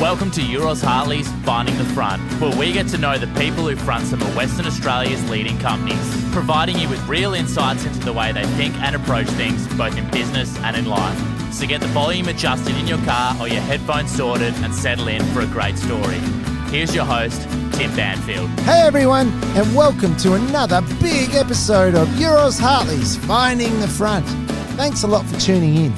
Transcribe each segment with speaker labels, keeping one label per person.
Speaker 1: Welcome to Euros Hartley's Finding the Front, where we get to know the people who front some of Western Australia's leading companies, providing you with real insights into the way they think and approach things, both in business and in life. So get the volume adjusted in your car or your headphones sorted and settle in for a great story. Here's your host, Tim Banfield.
Speaker 2: Hey everyone, and welcome to another big episode of Euros Hartley's Finding the Front. Thanks a lot for tuning in.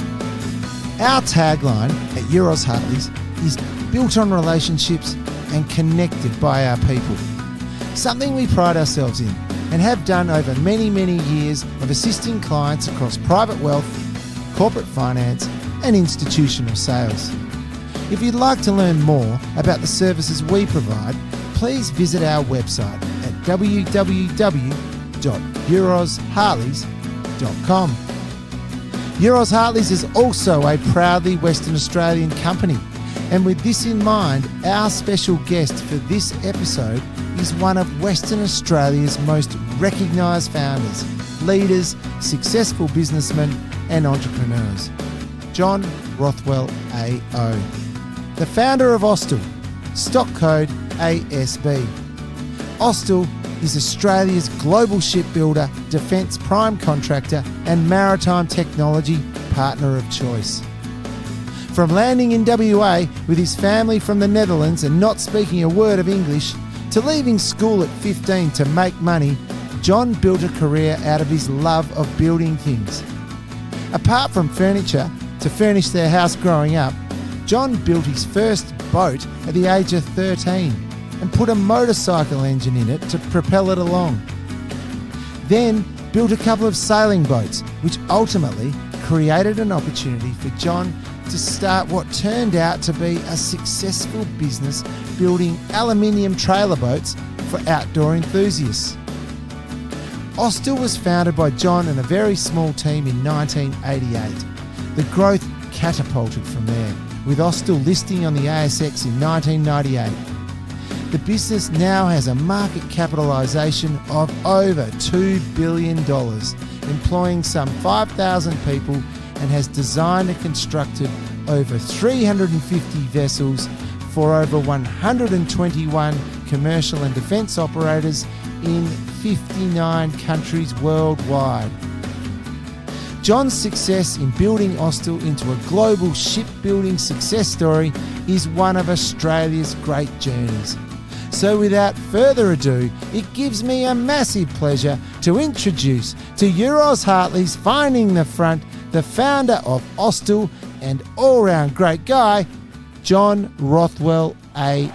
Speaker 2: Our tagline at Euros Hartley's is built on relationships and connected by our people. Something we pride ourselves in and have done over many, many years of assisting clients across private wealth, corporate finance and institutional sales. If you'd like to learn more about the services we provide, please visit our website at www.euroshartleys.com. Euros Hartley's is also a proudly Western Australian company. And with this in mind, our special guest for this episode is one of Western Australia's most recognised founders, leaders, successful businessmen and entrepreneurs, John Rothwell AO, the founder of Austal, stock code ASB. Austal is Australia's global shipbuilder, defence prime contractor and maritime technology partner of choice. From landing in WA with his family from the Netherlands and not speaking a word of English, to leaving school at 15 to make money, John built a career out of his love of building things. Apart from furniture to furnish their house growing up, John built his first boat at the age of 13 and put a motorcycle engine in it to propel it along. Then built a couple of sailing boats, which ultimately created an opportunity for John to start what turned out to be a successful business building aluminium trailer boats for outdoor enthusiasts. Austal was founded by John and a very small team in 1988. The growth catapulted from there, with Austal listing on the ASX in 1998. The business now has a market capitalisation of over $2 billion, employing some 5,000 people, and has designed and constructed over 350 vessels for over 121 commercial and defence operators in 59 countries worldwide. John's success in building Austal into a global shipbuilding success story is one of Australia's great journeys. So without further ado, it gives me a massive pleasure to introduce to Euros Hartley's Finding the Front, the founder of Austal and all-round great guy, John Rothwell AO.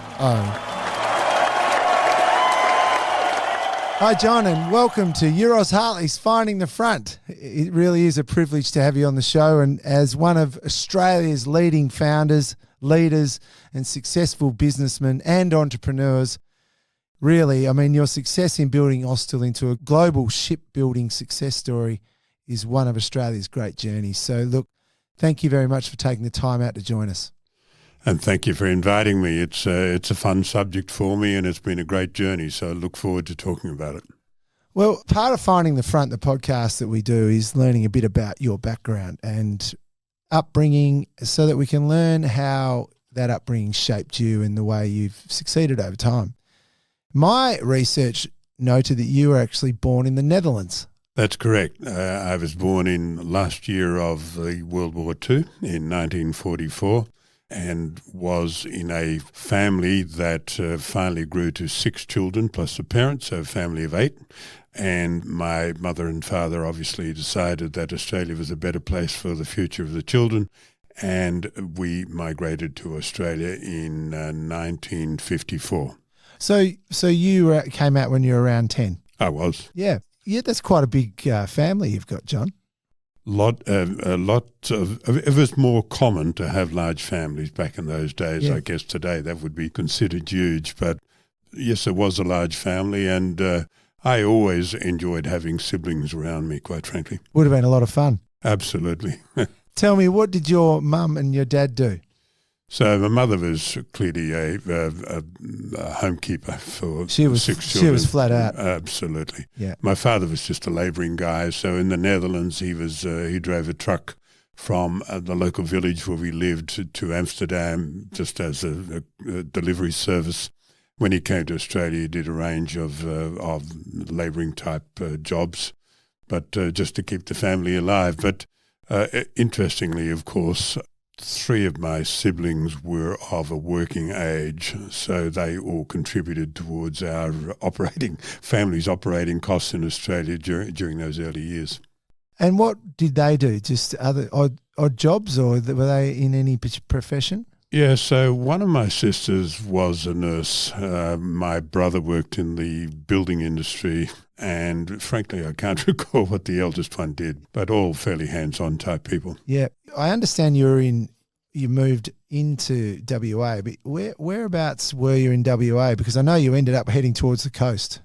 Speaker 2: Hi John, and welcome to Euros Hartley's Finding the Front. It really is a privilege to have you on the show, and as one of Australia's leading founders, leaders and successful businessmen and entrepreneurs, really, I mean, your success in building Austal into a global shipbuilding success story is one of Australia's great journeys. So look, thank you very much for taking the time out to join us.
Speaker 3: And thank you for inviting me. It's a fun subject for me and it's been a great journey. So I look forward to talking about it.
Speaker 2: Well, part of Finding the Front, the podcast that we do, is learning a bit about your background and upbringing so that we can learn how that upbringing shaped you and the way you've succeeded over time. My research noted that you were actually born in the Netherlands.
Speaker 3: That's correct. I was born in last year of the World War II in 1944 and was in a family that finally grew to 6 children plus the parents, so a family of 8. And my mother and father obviously decided that Australia was a better place for the future of the children, and we migrated to Australia in 1954.
Speaker 2: So you came out when you were around 10?
Speaker 3: I was.
Speaker 2: Yeah, that's quite a big family you've got, John.
Speaker 3: It was more common to have large families back in those days.
Speaker 2: Yeah.
Speaker 3: I guess today that would be considered huge, but yes, it was a large family, and I always enjoyed having siblings around me, quite frankly.
Speaker 2: Would have been a lot of fun.
Speaker 3: Absolutely.
Speaker 2: Tell me, what did your mum and your dad do?
Speaker 3: So my mother was clearly a homekeeper for 6 children.
Speaker 2: She was flat out.
Speaker 3: Absolutely.
Speaker 2: Yeah.
Speaker 3: My father was just a labouring guy. So in the Netherlands, he drove a truck from the local village where we lived to Amsterdam just as a delivery service. When he came to Australia, he did a range of labouring type jobs, but just to keep the family alive. But interestingly, of course, 3 of my siblings were of a working age, so they all contributed towards our family's operating costs in Australia during those early years.
Speaker 2: And what did they do? Just other odd jobs, or were they in any profession?
Speaker 3: Yeah, so one of my sisters was a nurse. My brother worked in the building industry, and frankly, I can't recall what the eldest one did, but all fairly hands-on type people.
Speaker 2: Yeah, I understand you moved into WA, but whereabouts were you in WA? Because I know you ended up heading towards the coast.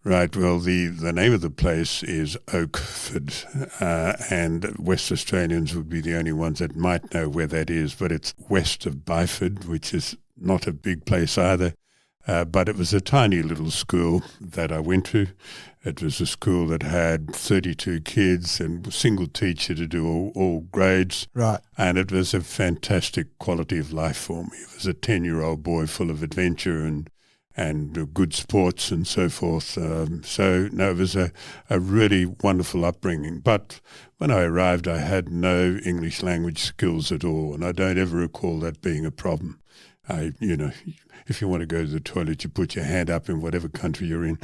Speaker 3: Right. Well, the name of the place is Oakford, and West Australians would be the only ones that might know where that is, but it's west of Byford, which is not a big place either. But it was a tiny little school that I went to. It was a school that had 32 kids and a single teacher to do all grades. Right. And it was a fantastic quality of life for me. It was a 10-year-old boy full of adventure and good sports and so forth. It was a really wonderful upbringing. But when I arrived, I had no English language skills at all, and I don't ever recall that being a problem. If you want to go to the toilet, you put your hand up in whatever country you're in.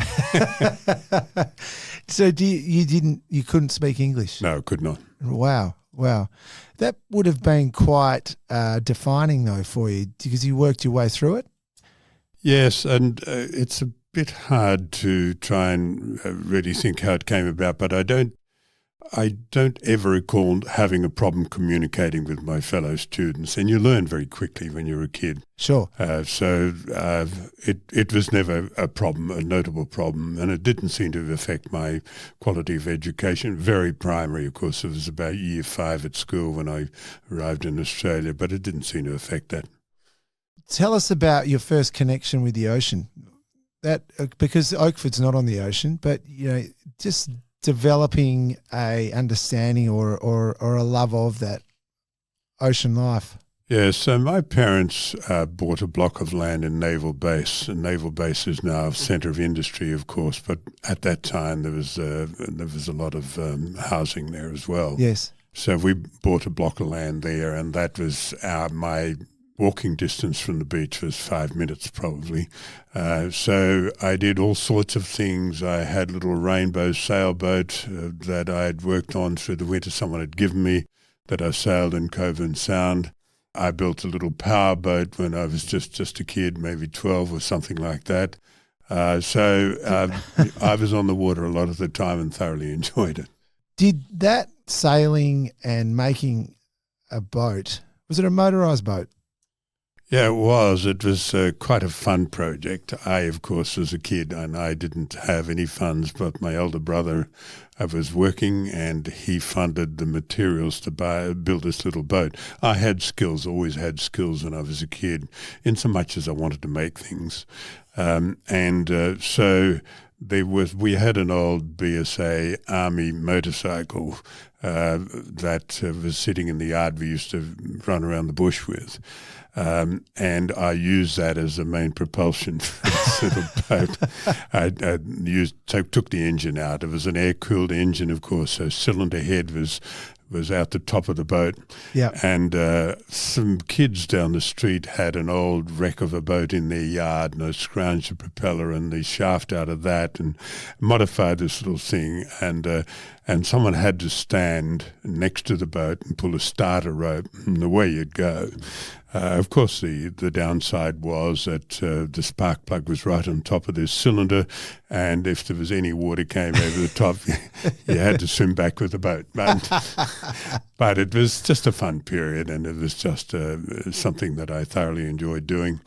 Speaker 2: So you couldn't speak English?
Speaker 3: No, I could not.
Speaker 2: Wow. That would have been quite defining though for you, because you worked your way through it?
Speaker 3: Yes, and it's a bit hard to try and really think how it came about, but I don't ever recall having a problem communicating with my fellow students, and you learn very quickly when you're a kid.
Speaker 2: Sure.
Speaker 3: It was never a problem, a notable problem, and it didn't seem to affect my quality of education. Very primary, of course. It was about year 5 at school when I arrived in Australia, but it didn't seem to affect that.
Speaker 2: Tell us about your first connection with the ocean. That because Oakford's not on the ocean, but just developing a understanding or a love of that ocean life.
Speaker 3: Yeah, so my parents bought a block of land in Naval Base. And Naval Base is now a centre of industry, of course, but at that time there was a lot of housing there as well.
Speaker 2: Yes.
Speaker 3: So we bought a block of land there, and that was my walking distance from the beach was 5 minutes probably. So I did all sorts of things. I had a little rainbow sailboat that I had worked on through the winter. Someone had given me that I sailed in Coburn Sound. I built a little power boat when I was just a kid, maybe 12 or something like that. So I was on the water a lot of the time and thoroughly enjoyed it.
Speaker 2: Did that sailing and making a boat, was it a motorised boat?
Speaker 3: Yeah, it was. It was quite a fun project. I, of course, was a kid and I didn't have any funds, but my elder brother was working and he funded the materials to build this little boat. I had skills, always had skills when I was a kid, in so much as I wanted to make things. So we had an old BSA Army motorcycle that was sitting in the yard we used to run around the bush with. And I used that as the main propulsion for this little boat. I took the engine out. It was an air-cooled engine, of course, so cylinder head was out the top of the boat. Yeah. And some kids down the street had an old wreck of a boat in their yard, and I scrounged the propeller and the shaft out of that and modified this little thing. And someone had to stand next to the boat and pull a starter rope, and away you'd go. Of course, the downside was that the spark plug was right on top of this cylinder, and if there was any water came over the top, you had to swim back with the boat. But it was just a fun period, and it was just something that I thoroughly enjoyed doing,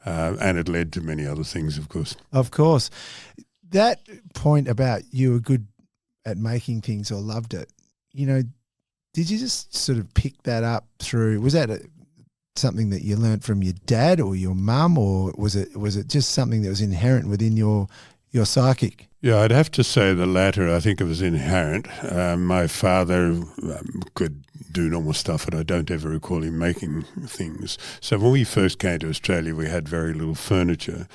Speaker 3: and it led to many other things, of course.
Speaker 2: Of course. That point about you were good at making things or loved it, did you just sort of pick that up through, was that something that you learnt from your dad or your mum, or was it just something that was inherent within your psychic?
Speaker 3: Yeah, I'd have to say the latter. I think it was inherent. My father could do normal stuff, and I don't ever recall him making things. So when we first came to Australia, we had very little furniture.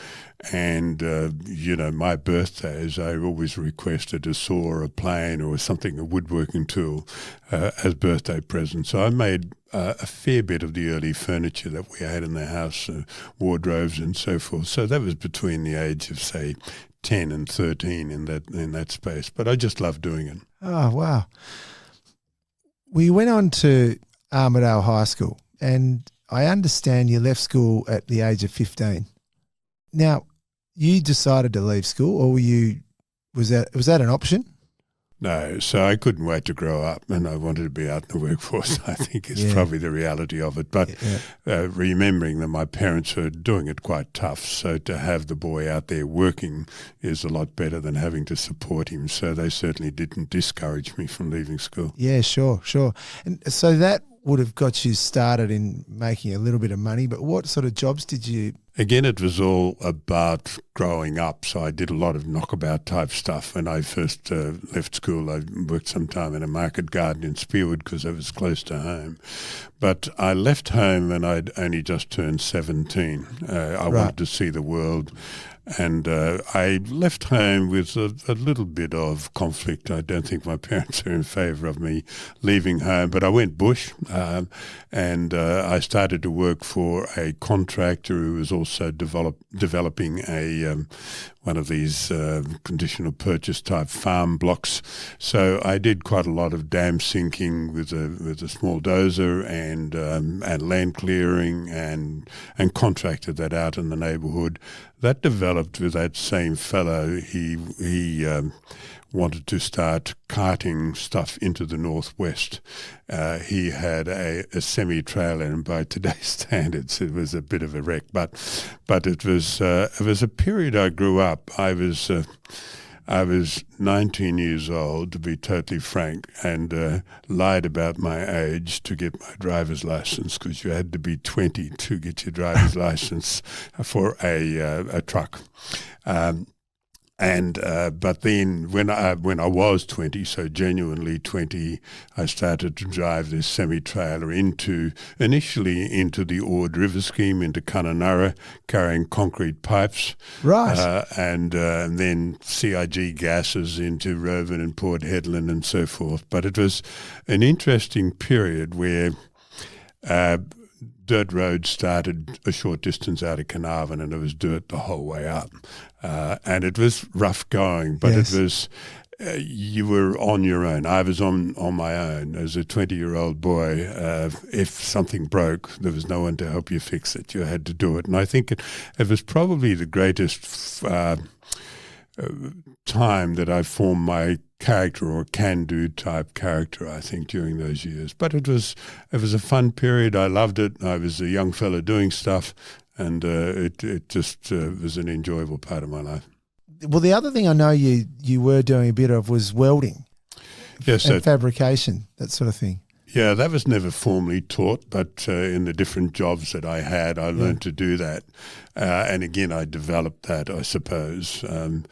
Speaker 3: And, my birthdays, I always requested a saw or a plane or something, a woodworking tool, as birthday presents. So I made a fair bit of the early furniture that we had in the house, wardrobes and so forth. So that was between the age of, say, 10 and 13 in that space. But I just loved doing it.
Speaker 2: Oh, wow. We went on to Armidale High School, and I understand you left school at the age of 15. Now, you decided to leave school, or was that an option?
Speaker 3: No, so I couldn't wait to grow up, and I wanted to be out in the workforce. I think is probably the reality of it. But remembering that my parents were doing it quite tough, so to have the boy out there working is a lot better than having to support him. So they certainly didn't discourage me from leaving school.
Speaker 2: Yeah, sure. And so that would have got you started in making a little bit of money, but what sort of jobs did you?
Speaker 3: Again, it was all about growing up, so I did a lot of knockabout type stuff. When I first left school, I worked some time in a market garden in Spearwood because I was close to home. But I left home and I'd only just turned 17. I wanted to see the world. And I left home with a little bit of conflict. I don't think my parents are in favour of me leaving home, but I went bush and I started to work for a contractor who was also developing one of these conditional purchase type farm blocks. So I did quite a lot of dam sinking with a small dozer and land clearing and contracted that out in the neighbourhood. That developed with that same fellow. He wanted to start carting stuff into the northwest. He had a semi-trailer, and by today's standards, it was a bit of a wreck. But it was a period I grew up. I was 19 years old, to be totally frank, and lied about my age to get my driver's license, because you had to be 20 to get your driver's license for a truck. But then when I was 20, so genuinely 20, I started to drive this semi-trailer initially into the Ord River scheme, into Kununurra, carrying concrete pipes.
Speaker 2: Right.
Speaker 3: And then CIG gases into Rovan and Port Hedland and so forth. But it was an interesting period where dirt road started a short distance out of Carnarvon, and it was dirt the whole way up. And it was rough going, but It was, you were on your own. I was on my own as a 20-year-old boy. If something broke, there was no one to help you fix it. You had to do it. And I think it was probably the greatest time that I formed my character, or can-do type character, I think, during those years. But it was a fun period. I loved it. I was a young fella doing stuff, and it just was an enjoyable part of my life.
Speaker 2: Well, the other thing I know you were doing a bit of was welding.
Speaker 3: Yes,
Speaker 2: and fabrication, that sort of thing.
Speaker 3: Yeah, that was never formally taught, but in the different jobs that I had, I learned to do that. And again, I developed that, I suppose. So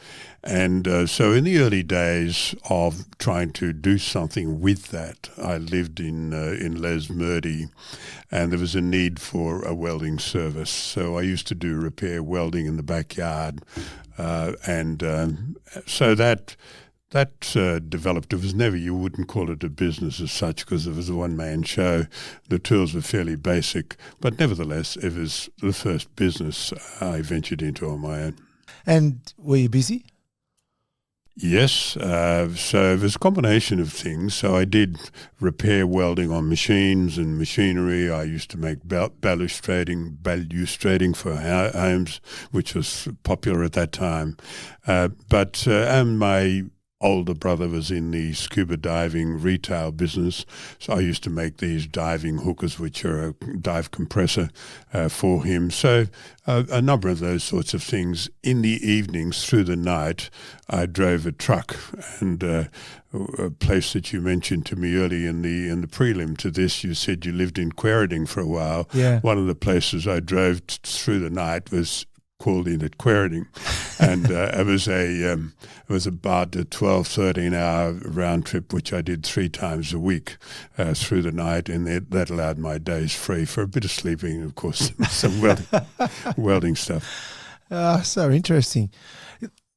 Speaker 3: in the early days of trying to do something with that, I lived in Les Murdy, and there was a need for a welding service. So I used to do repair welding in the backyard. So that developed. It was never, you wouldn't call it a business as such, because it was a one-man show. The tools were fairly basic, but nevertheless, it was the first business I ventured into on my own.
Speaker 2: And were you busy?
Speaker 3: Yes, so it was a combination of things. So I did repair welding on machines and machinery. I used to make balustrading for homes, which was popular at that time. And my older brother was in the scuba diving retail business, so I used to make these diving hookers, which are a dive compressor for him. So a number of those sorts of things. In the evenings, through the night, I drove a truck, and a place that you mentioned to me early in the prelim to this, you said you lived in Quairading for a while.
Speaker 2: Yeah.
Speaker 3: One of the places I drove through the night was called in at Queriding, and it was about a 12, 13-hour round trip, which I did 3 times a week through the night, and that allowed my days free for a bit of sleeping and, of course, some welding stuff.
Speaker 2: So interesting.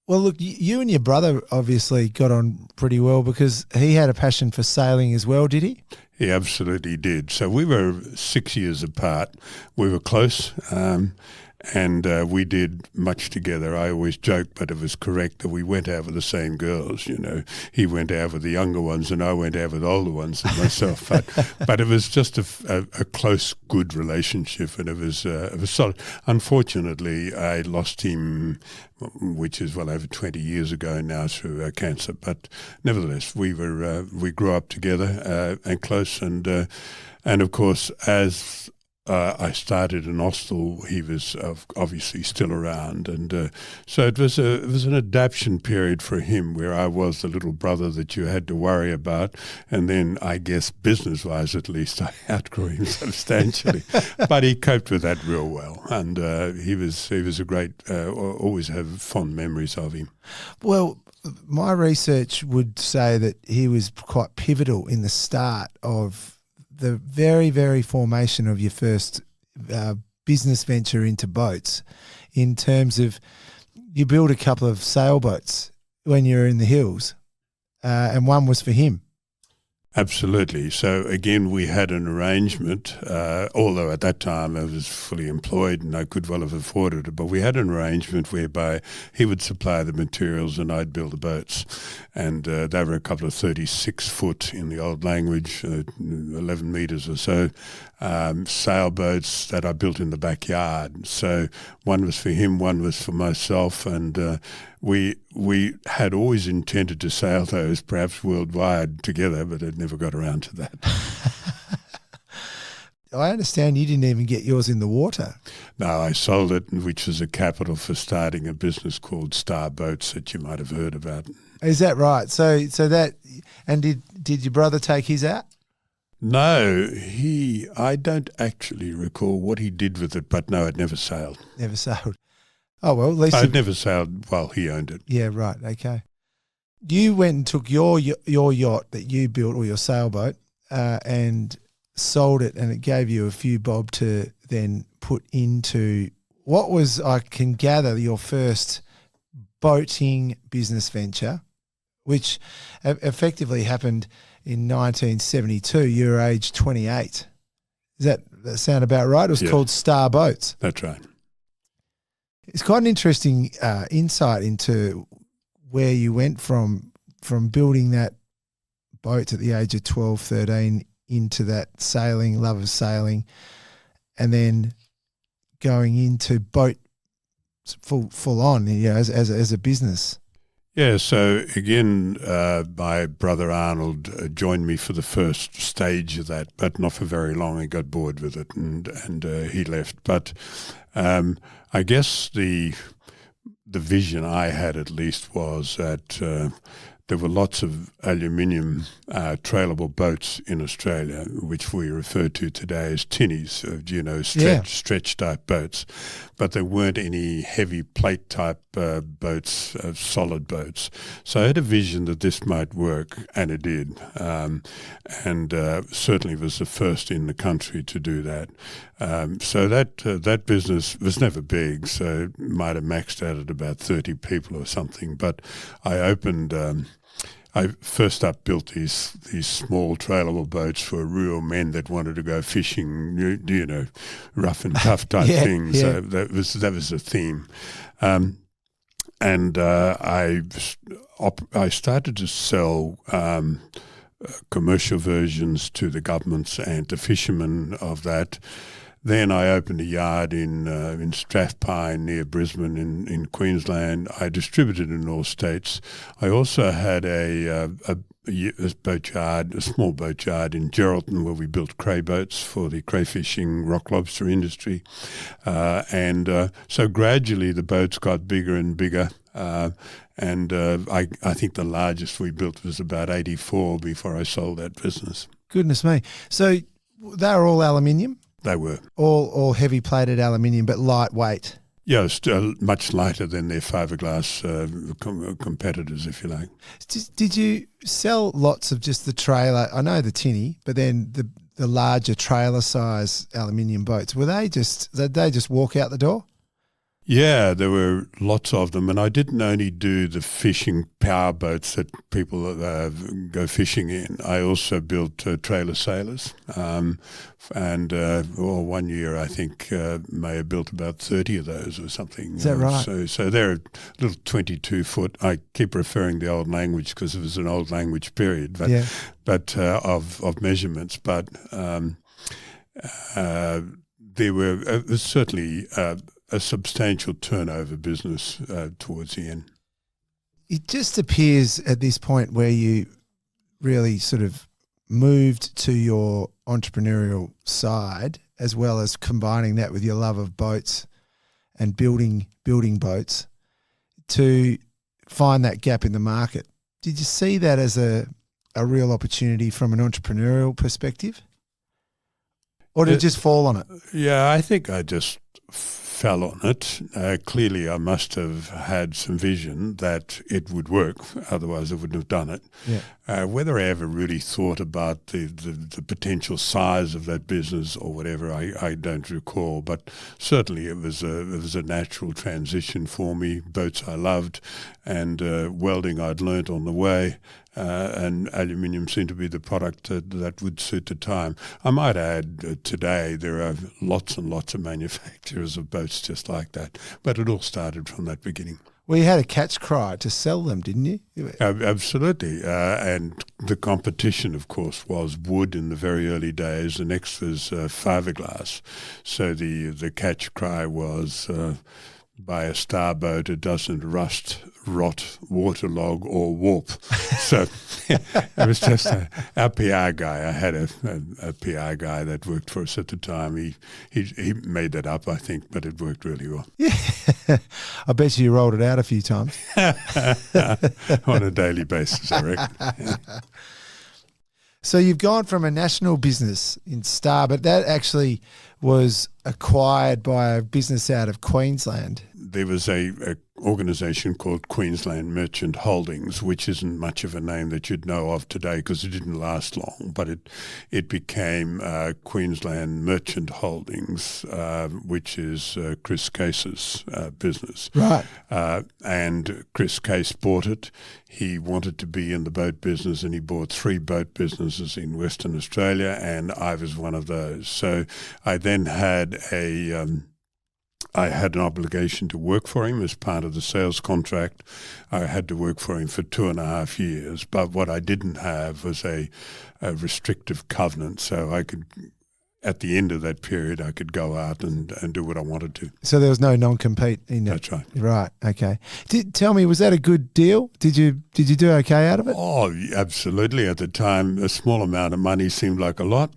Speaker 2: Well, look, you and your brother obviously got on pretty well because he had a passion for sailing as well, did he?
Speaker 3: He absolutely did. So we were 6 years apart. We were close, and we did much together. I always joke, but it was correct, that we went out with the same girls. You know, he went out with the younger ones, and I went out with the older ones and myself. But it was just a close, good relationship, and it was solid. Unfortunately, I lost him, which is well over 20 years ago now, through cancer. But nevertheless, we grew up together and close, and of course, as I started in Austal, he was obviously still around, and so it was an adaptation period for him, where I was the little brother that you had to worry about, and then I guess business-wise at least I outgrew him substantially, but he coped with that real well, and he was a great. Always have fond memories of him.
Speaker 2: Well, my research would say that he was quite pivotal in the start of the very, very formation of your first business venture into boats, in terms of you built a couple of sailboats when you were in the hills, and one was for him.
Speaker 3: Absolutely. So again, we had an arrangement, although at that time I was fully employed and I could well have afforded it, but we had an arrangement whereby he would supply the materials and I'd build the boats. And they were a couple of 36-foot in the old language, 11 metres or so, sailboats that I built in the backyard. So one was for him, one was for myself, and we had always intended to sail those perhaps worldwide together, but it never got around to that.
Speaker 2: I understand you didn't even get yours in the water.
Speaker 3: No, I sold it, which was a capital for starting a business called Star Boats that you might have heard about.
Speaker 2: Is that right? So that, and did your brother take his out?
Speaker 3: No, I don't actually recall what he did with it, but no, it never sailed.
Speaker 2: Never sailed. Oh, well, at least
Speaker 3: it never sailed while he owned it.
Speaker 2: Yeah, right. Okay. You went and took your yacht that you built, or your sailboat, and sold it, and it gave you a few bob to then put into what was, I can gather, your first boating business venture, which effectively happened in 1972. You were age 28. Does that sound about right? It was called Star Boats.
Speaker 3: That's right.
Speaker 2: It's quite an interesting insight into where you went from building that boat at the age of 12, 13 into that sailing, love of sailing, and then going into boat full on, you know, as a business.
Speaker 3: Yeah, so again, my brother Arnold joined me for the first stage of that, but not for very long. He got bored with it and he left. But I guess the vision I had, at least, was that there were lots of aluminium trailable boats in Australia, which we refer to today as tinnies, stretch type boats. But there weren't any heavy plate type boats, solid boats. So I had a vision that this might work, and it did. And certainly was the first in the country to do that. So that business was never big, so it might have maxed out at about 30 people or something. But I opened... I first up built these small trailable boats for rural men that wanted to go fishing, you know, rough and tough type things.
Speaker 2: Yeah.
Speaker 3: So that was the theme, and I started to sell commercial versions to the governments and to fishermen of that. Then I opened a yard in Strathpine near Brisbane in Queensland. I distributed in all states. I also had a boatyard, a small boatyard in Geraldton, where we built cray boats for the crayfishing rock lobster industry. So gradually the boats got bigger and bigger. I think the largest we built was about 84 before I sold that business.
Speaker 2: Goodness me. So they were all aluminium?
Speaker 3: They were.
Speaker 2: All heavy plated aluminium, but lightweight.
Speaker 3: Yeah, still much lighter than their fiberglass competitors, if you like.
Speaker 2: Did you sell lots of just the trailer? I know the tinny, but then the larger trailer size aluminium boats, did they just walk out the door?
Speaker 3: Yeah, there were lots of them, and I didn't only do the fishing power boats that people go fishing in. I also built trailer sailors, and 1 year I think may have built about 30 of those or something.
Speaker 2: Is that right?
Speaker 3: So they're a little 22-foot. I keep referring the old language because it was an old language period, but of measurements. But there was certainly a substantial turnover business towards the end.
Speaker 2: It just appears at this point where you really sort of moved to your entrepreneurial side, as well as combining that with your love of boats and building boats, to find that gap in the market. Did you see that as a real opportunity from an entrepreneurial perspective? Or did it just fall on it?
Speaker 3: Yeah, I think I just fell on it. Clearly, I must have had some vision that it would work. Otherwise, I wouldn't have done it.
Speaker 2: Yeah.
Speaker 3: Whether I ever really thought about the potential size of that business or whatever, I don't recall. But certainly, it was a natural transition for me. Boats I loved, and welding I'd learnt on the way. And aluminium seemed to be the product that would suit the time. I might add, today there are lots and lots of manufacturers of boats just like that, but it all started from that beginning.
Speaker 2: Well, you had a catch cry to sell them, didn't you?
Speaker 3: Absolutely. And the competition, of course, was wood in the very early days. The next was fiberglass. So the catch cry was buy a starboat, it doesn't rust, rot, waterlog or warp. So it was just our PR guy. I had a PR guy that worked for us at the time. He made that up, I think, but it worked really well.
Speaker 2: Yeah. I bet you rolled it out a few times.
Speaker 3: On a daily basis, I reckon.
Speaker 2: So you've gone from a national business in Star, but that actually was acquired by a business out of Queensland.
Speaker 3: There was a organisation called Queensland Merchant Holdings, which isn't much of a name that you'd know of today because it didn't last long, but it became Queensland Merchant Holdings, which is Chris Case's business.
Speaker 2: Right.
Speaker 3: And Chris Case bought it. He wanted to be in the boat business, and he bought 3 boat businesses in Western Australia, and I was one of those. So I then had I had an obligation to work for him as part of the sales contract. I had to work for him for 2.5 years, but what I didn't have was a restrictive covenant, so I could, at the end of that period, I could go out and do what I wanted to.
Speaker 2: So there was no non-compete in it?
Speaker 3: That's right.
Speaker 2: Right, okay. Tell me, was that a good deal? Did you do okay out of it?
Speaker 3: Oh, absolutely. At the time, a small amount of money seemed like a lot,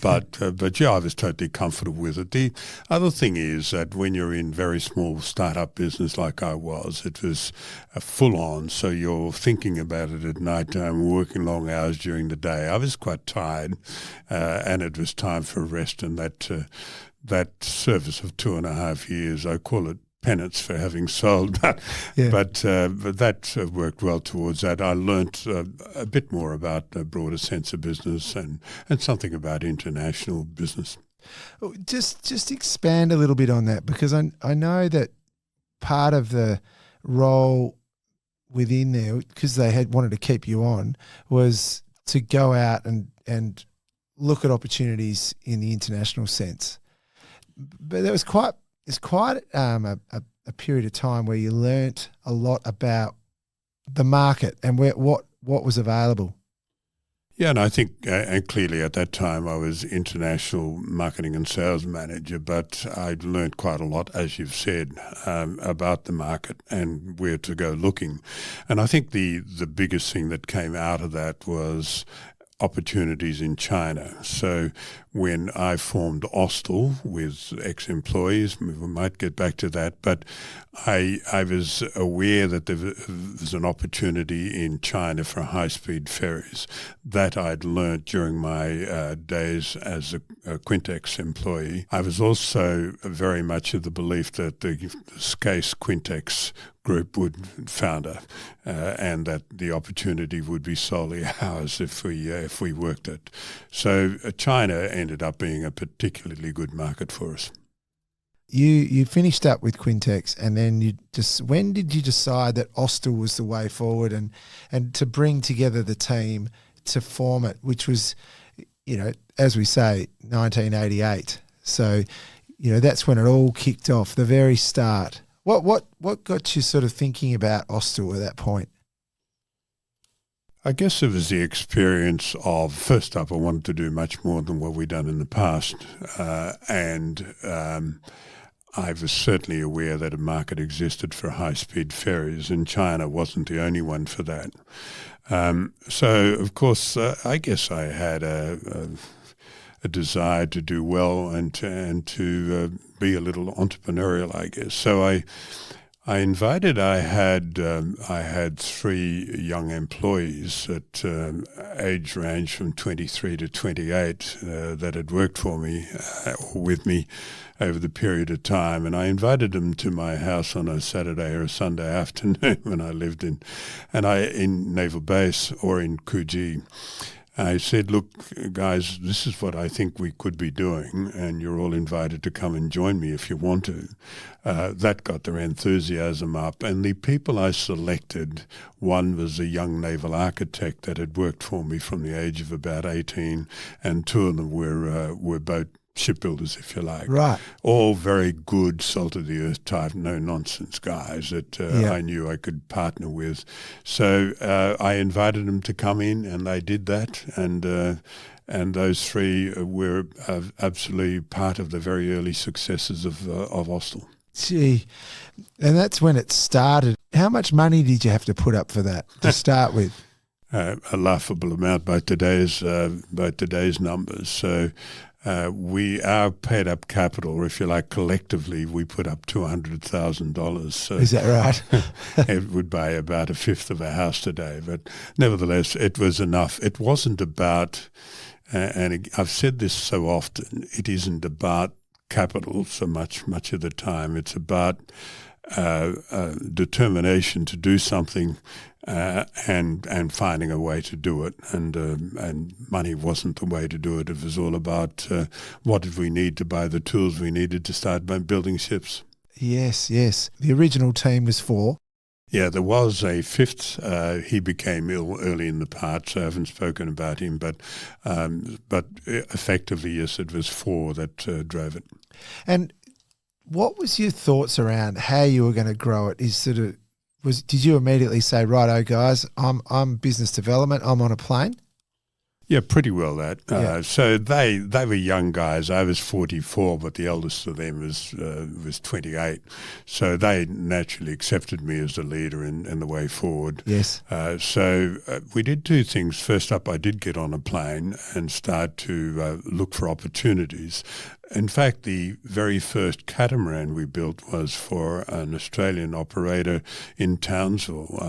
Speaker 3: but yeah, I was totally comfortable with it. The other thing is that when you're in very small startup business like I was, it was full on, so you're thinking about it at night time, working long hours during the day. I was quite tired, and it was time for rest, and that service of 2.5 years, I call it penance for having sold, but that worked well towards that. I learnt a bit more about a broader sense of business and something about international business.
Speaker 2: Just expand a little bit on that, because I know that part of the role within there, because they had wanted to keep you on, was to go out and look at opportunities in the international sense. But there was quite a period of time where you learnt a lot about the market and what was available.
Speaker 3: Yeah, and I think, and clearly at that time I was international marketing and sales manager, but I'd learned quite a lot, as you've said, about the market and where to go looking. And I think the biggest thing that came out of that was opportunities in China. So when I formed Austal with ex-employees, we might get back to that, but I was aware that there was an opportunity in China for high-speed ferries. That I'd learnt during my days as a Quintex employee. I was also very much of the belief that the SCACE Quintex group would founder, and that the opportunity would be solely ours if we worked it. So China ended up being a particularly good market for us.
Speaker 2: You finished up with Quintex, and then when did you decide that Austal was the way forward and to bring together the team to form it, which was, as we say, 1988. So, that's when it all kicked off, the very start. What got you sort of thinking about Austal at that point?
Speaker 3: I guess it was the experience of, first up, I wanted to do much more than what we'd done in the past. I was certainly aware that a market existed for high-speed ferries, and China wasn't the only one for that. So, of course, I guess I had a desire to do well and to be a little entrepreneurial, I guess. So I had 3 young employees at age range from 23 to 28 that had worked for me or with me over the period of time, and I invited them to my house on a Saturday or a Sunday afternoon when I lived in Naval Base or in Coogee. I said, look, guys, this is what I think we could be doing, and you're all invited to come and join me if you want to. That got their enthusiasm up. And the people I selected, one was a young naval architect that had worked for me from the age of about 18, and 2 of them were boat shipbuilders, if you like.
Speaker 2: Right.
Speaker 3: All very good, salt-of-the-earth type, no-nonsense guys that I knew I could partner with. So I invited them to come in, and they did that. And those 3 were absolutely part of the very early successes of Austal.
Speaker 2: Gee, and that's when it started. How much money did you have to put up for that to start with?
Speaker 3: A laughable amount by today's numbers. So our paid up capital, or if you like, collectively, we put up $200,000. So
Speaker 2: is that right?
Speaker 3: It would buy about a fifth of a house today, but nevertheless, it was enough. It wasn't about, and I've said this so often, it isn't about capital so much of the time. It's about determination to do something and finding a way to do it. And money wasn't the way to do it. It was all about what did we need to buy the tools we needed to start building ships.
Speaker 2: Yes. The original team was 4.
Speaker 3: Yeah, there was a 5th. He became ill early in the part, so I haven't spoken about him. But effectively, yes, it was 4 that drove it.
Speaker 2: And what was your thoughts around how you were going to grow it? Did you immediately say, righto, guys, I'm business development, I'm on a plane?
Speaker 3: Yeah, pretty well that.
Speaker 2: Yeah.
Speaker 3: So they were young guys. I was 44, but the eldest of them was 28. So they naturally accepted me as the leader and the way forward.
Speaker 2: Yes.
Speaker 3: So we did 2 things. First up, I did get on a plane and start to look for opportunities. In fact, the very first catamaran we built was for an Australian operator in Townsville,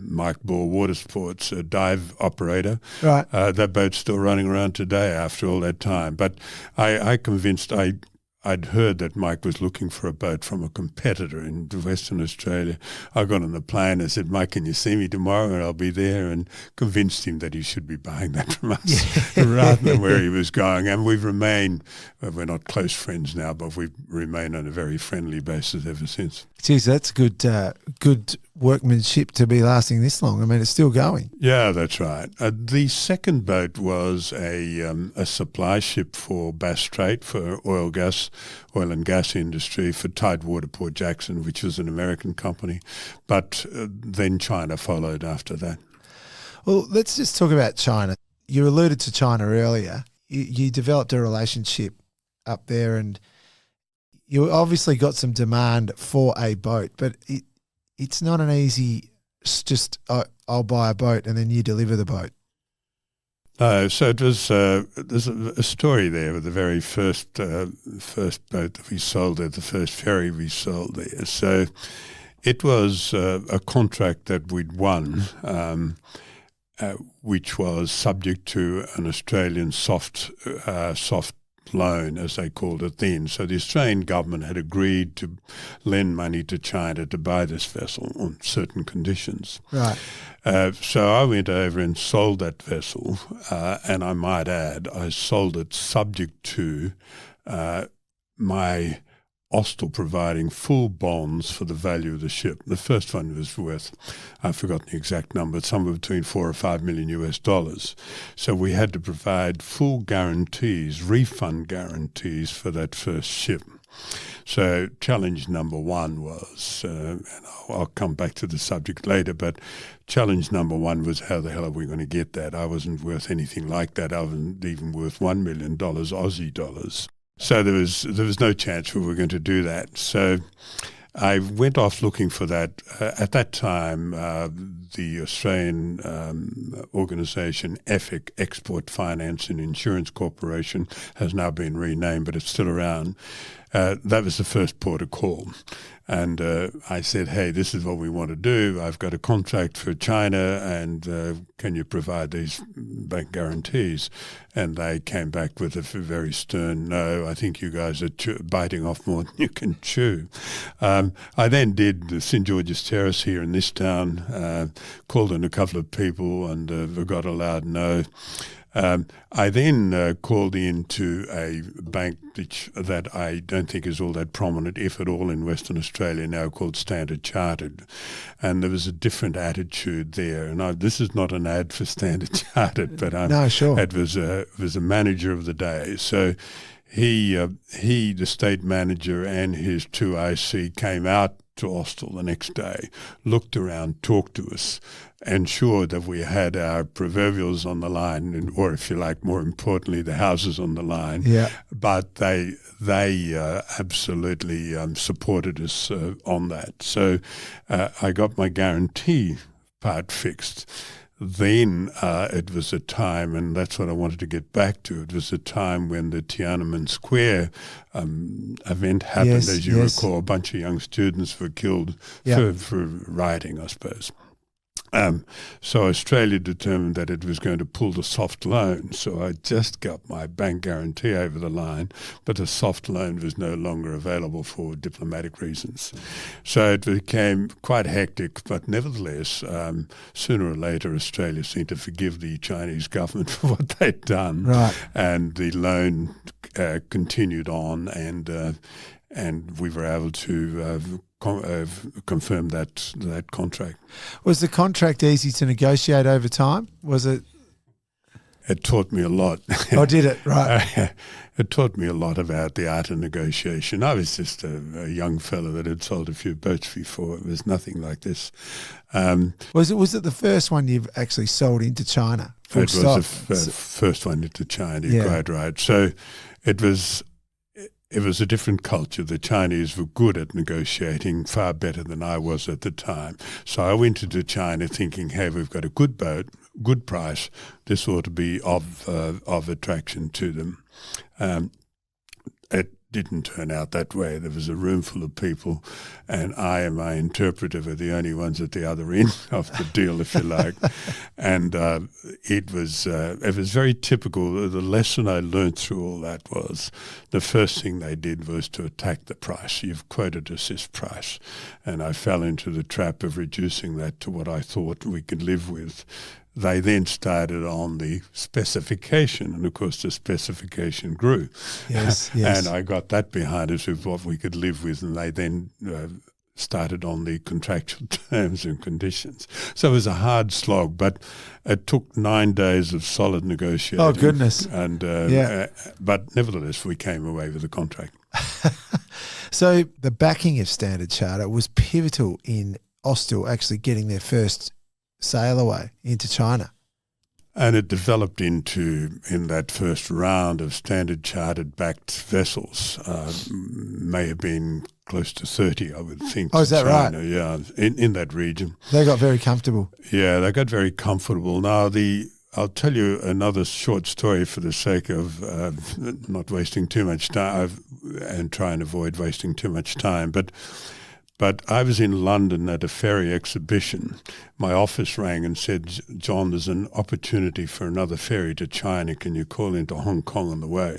Speaker 3: Mike Ball Water Sports, a dive operator.
Speaker 2: Right.
Speaker 3: That boat's still running around today after all that time. But I convinced I'd heard that Mike was looking for a boat from a competitor in Western Australia. I got on the plane and said, Mike, can you see me tomorrow? And I'll be there, and convinced him that he should be buying that from us rather than where he was going. And we've remained, we're not close friends now, but we've remained on a very friendly basis ever since.
Speaker 2: Geez, that's good workmanship to be lasting this long. I mean, it's still going.
Speaker 3: Yeah, that's right. The second boat was a supply ship for Bass Strait for oil and gas industry for Tidewater Port Jackson, which was an American company. But then China followed after that.
Speaker 2: Well, let's just talk about China. You alluded to China earlier. You developed a relationship up there, and you obviously got some demand for a boat, but it's not an easy just, I'll buy a boat and then you deliver the boat.
Speaker 3: So it was. There's a story there with the very first boat that we sold there, the first ferry we sold there. So it was a contract that we'd won, which was subject to an Australian soft loan, as they called it then. So the Australian government had agreed to lend money to China to buy this vessel on certain conditions.
Speaker 2: Right.
Speaker 3: So I went over and sold that vessel, and I might add, I sold it subject to my Austal providing full bonds for the value of the ship. The first one was worth, I've forgotten the exact number, somewhere between $4 or $5 million US. So we had to provide full guarantees, refund guarantees for that first ship. So challenge number one was, and I'll come back to the subject later, but challenge number one was, how the hell are we going to get that? I wasn't worth anything like that. I wasn't even worth $1 million Aussie dollars. So there was no chance we were going to do that. So I went off looking for that. At that time, the Australian organisation, EFIC, Export Finance and Insurance Corporation, has now been renamed, but it's still around. That was the first port of call. And I said, hey, this is what we want to do. I've got a contract for China, and can you provide these bank guarantees? And they came back with a very stern no. I think you guys are biting off more than you can chew. I then did the St George's Terrace here in this town, called in a couple of people, and got a loud no. I then called into a bank that I don't think is all that prominent, if at all, in Western Australia now, called Standard Chartered. And there was a different attitude there. And this is not an ad for Standard Chartered, but
Speaker 2: no, sure.
Speaker 3: It was a manager of the day. So he, the state manager, and his 2 IC came out to Austal the next day, looked around, talked to us, ensured that we had our proverbials on the line, or if you like, more importantly, the houses on the line.
Speaker 2: Yeah.
Speaker 3: But they absolutely supported us on that. So I got my guarantee part fixed. Then it was a time, and that's what I wanted to get back to, it was a time when the Tiananmen Square event happened, as you recall. A bunch of young students were killed for rioting, I suppose. So Australia determined that it was going to pull the soft loan. So I just got my bank guarantee over the line, but the soft loan was no longer available for diplomatic reasons. So it became quite hectic, but nevertheless, sooner or later, Australia seemed to forgive the Chinese government for what they'd done.
Speaker 2: Right.
Speaker 3: And the loan continued on, and we were able to confirm that contract.
Speaker 2: Was the contract easy to negotiate over time? Was it?
Speaker 3: It taught me a lot.
Speaker 2: Oh, did it? Right.
Speaker 3: It taught me a lot about the art of negotiation. I was just a young fellow that had sold a few boats before. It was nothing like this.
Speaker 2: Was it the first one you've actually sold into China?
Speaker 3: It was the first one into China, quite right. So it was a different culture. The Chinese were good at negotiating, far better than I was at the time. So I went into China thinking, hey, we've got a good boat, good price. This ought to be of attraction to them. It didn't turn out that way. There was a room full of people, and I and my interpreter were the only ones at the other end of the deal, if you like. And it was very typical. The lesson I learned through all that was the first thing they did was to attack the price. You've quoted us this price. And I fell into the trap of reducing that to what I thought we could live with. They then started on the specification, and of course the specification grew.
Speaker 2: Yes.
Speaker 3: And I got that behind us with what we could live with, and they then started on the contractual terms and conditions. So it was a hard slog, but it took 9 days of solid negotiating.
Speaker 2: Oh, goodness.
Speaker 3: And but nevertheless, we came away with a contract.
Speaker 2: So the backing of Standard Charter was pivotal in Austal actually getting their first sail away into China.
Speaker 3: And it developed in that first round of Standard Chartered backed vessels, may have been close to 30, I would think.
Speaker 2: Oh, is that
Speaker 3: China,
Speaker 2: right?
Speaker 3: Yeah, in that region.
Speaker 2: They got very comfortable.
Speaker 3: Yeah, they got very comfortable. Now, I'll tell you another short story for the sake of not wasting too much time and try and avoid wasting too much time. But I was in London at a ferry exhibition. My office rang and said, John, there's an opportunity for another ferry to China. Can you call into Hong Kong on the way?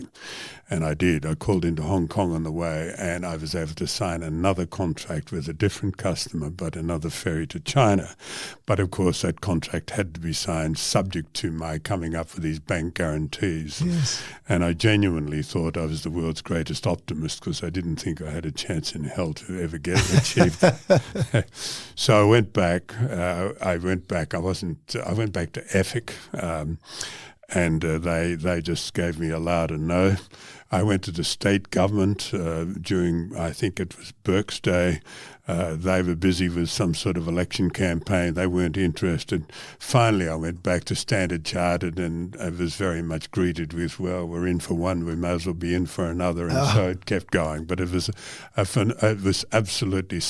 Speaker 3: And I did. I called into Hong Kong on the way, and I was able to sign another contract with a different customer, but another ferry to China. But of course, that contract had to be signed subject to my coming up with these bank guarantees.
Speaker 2: Yes.
Speaker 3: And I genuinely thought I was the world's greatest optimist because I didn't think I had a chance in hell to ever get it achieved. So I went back. I went back to EFIC, and they just gave me a louder no. I went to the state government during, I think it was Burke's Day. They were busy with some sort of election campaign. They weren't interested. Finally, I went back to Standard Chartered, and I was very much greeted with, well, we're in for one, we may as well be in for another. And so it kept going. But it was absolutely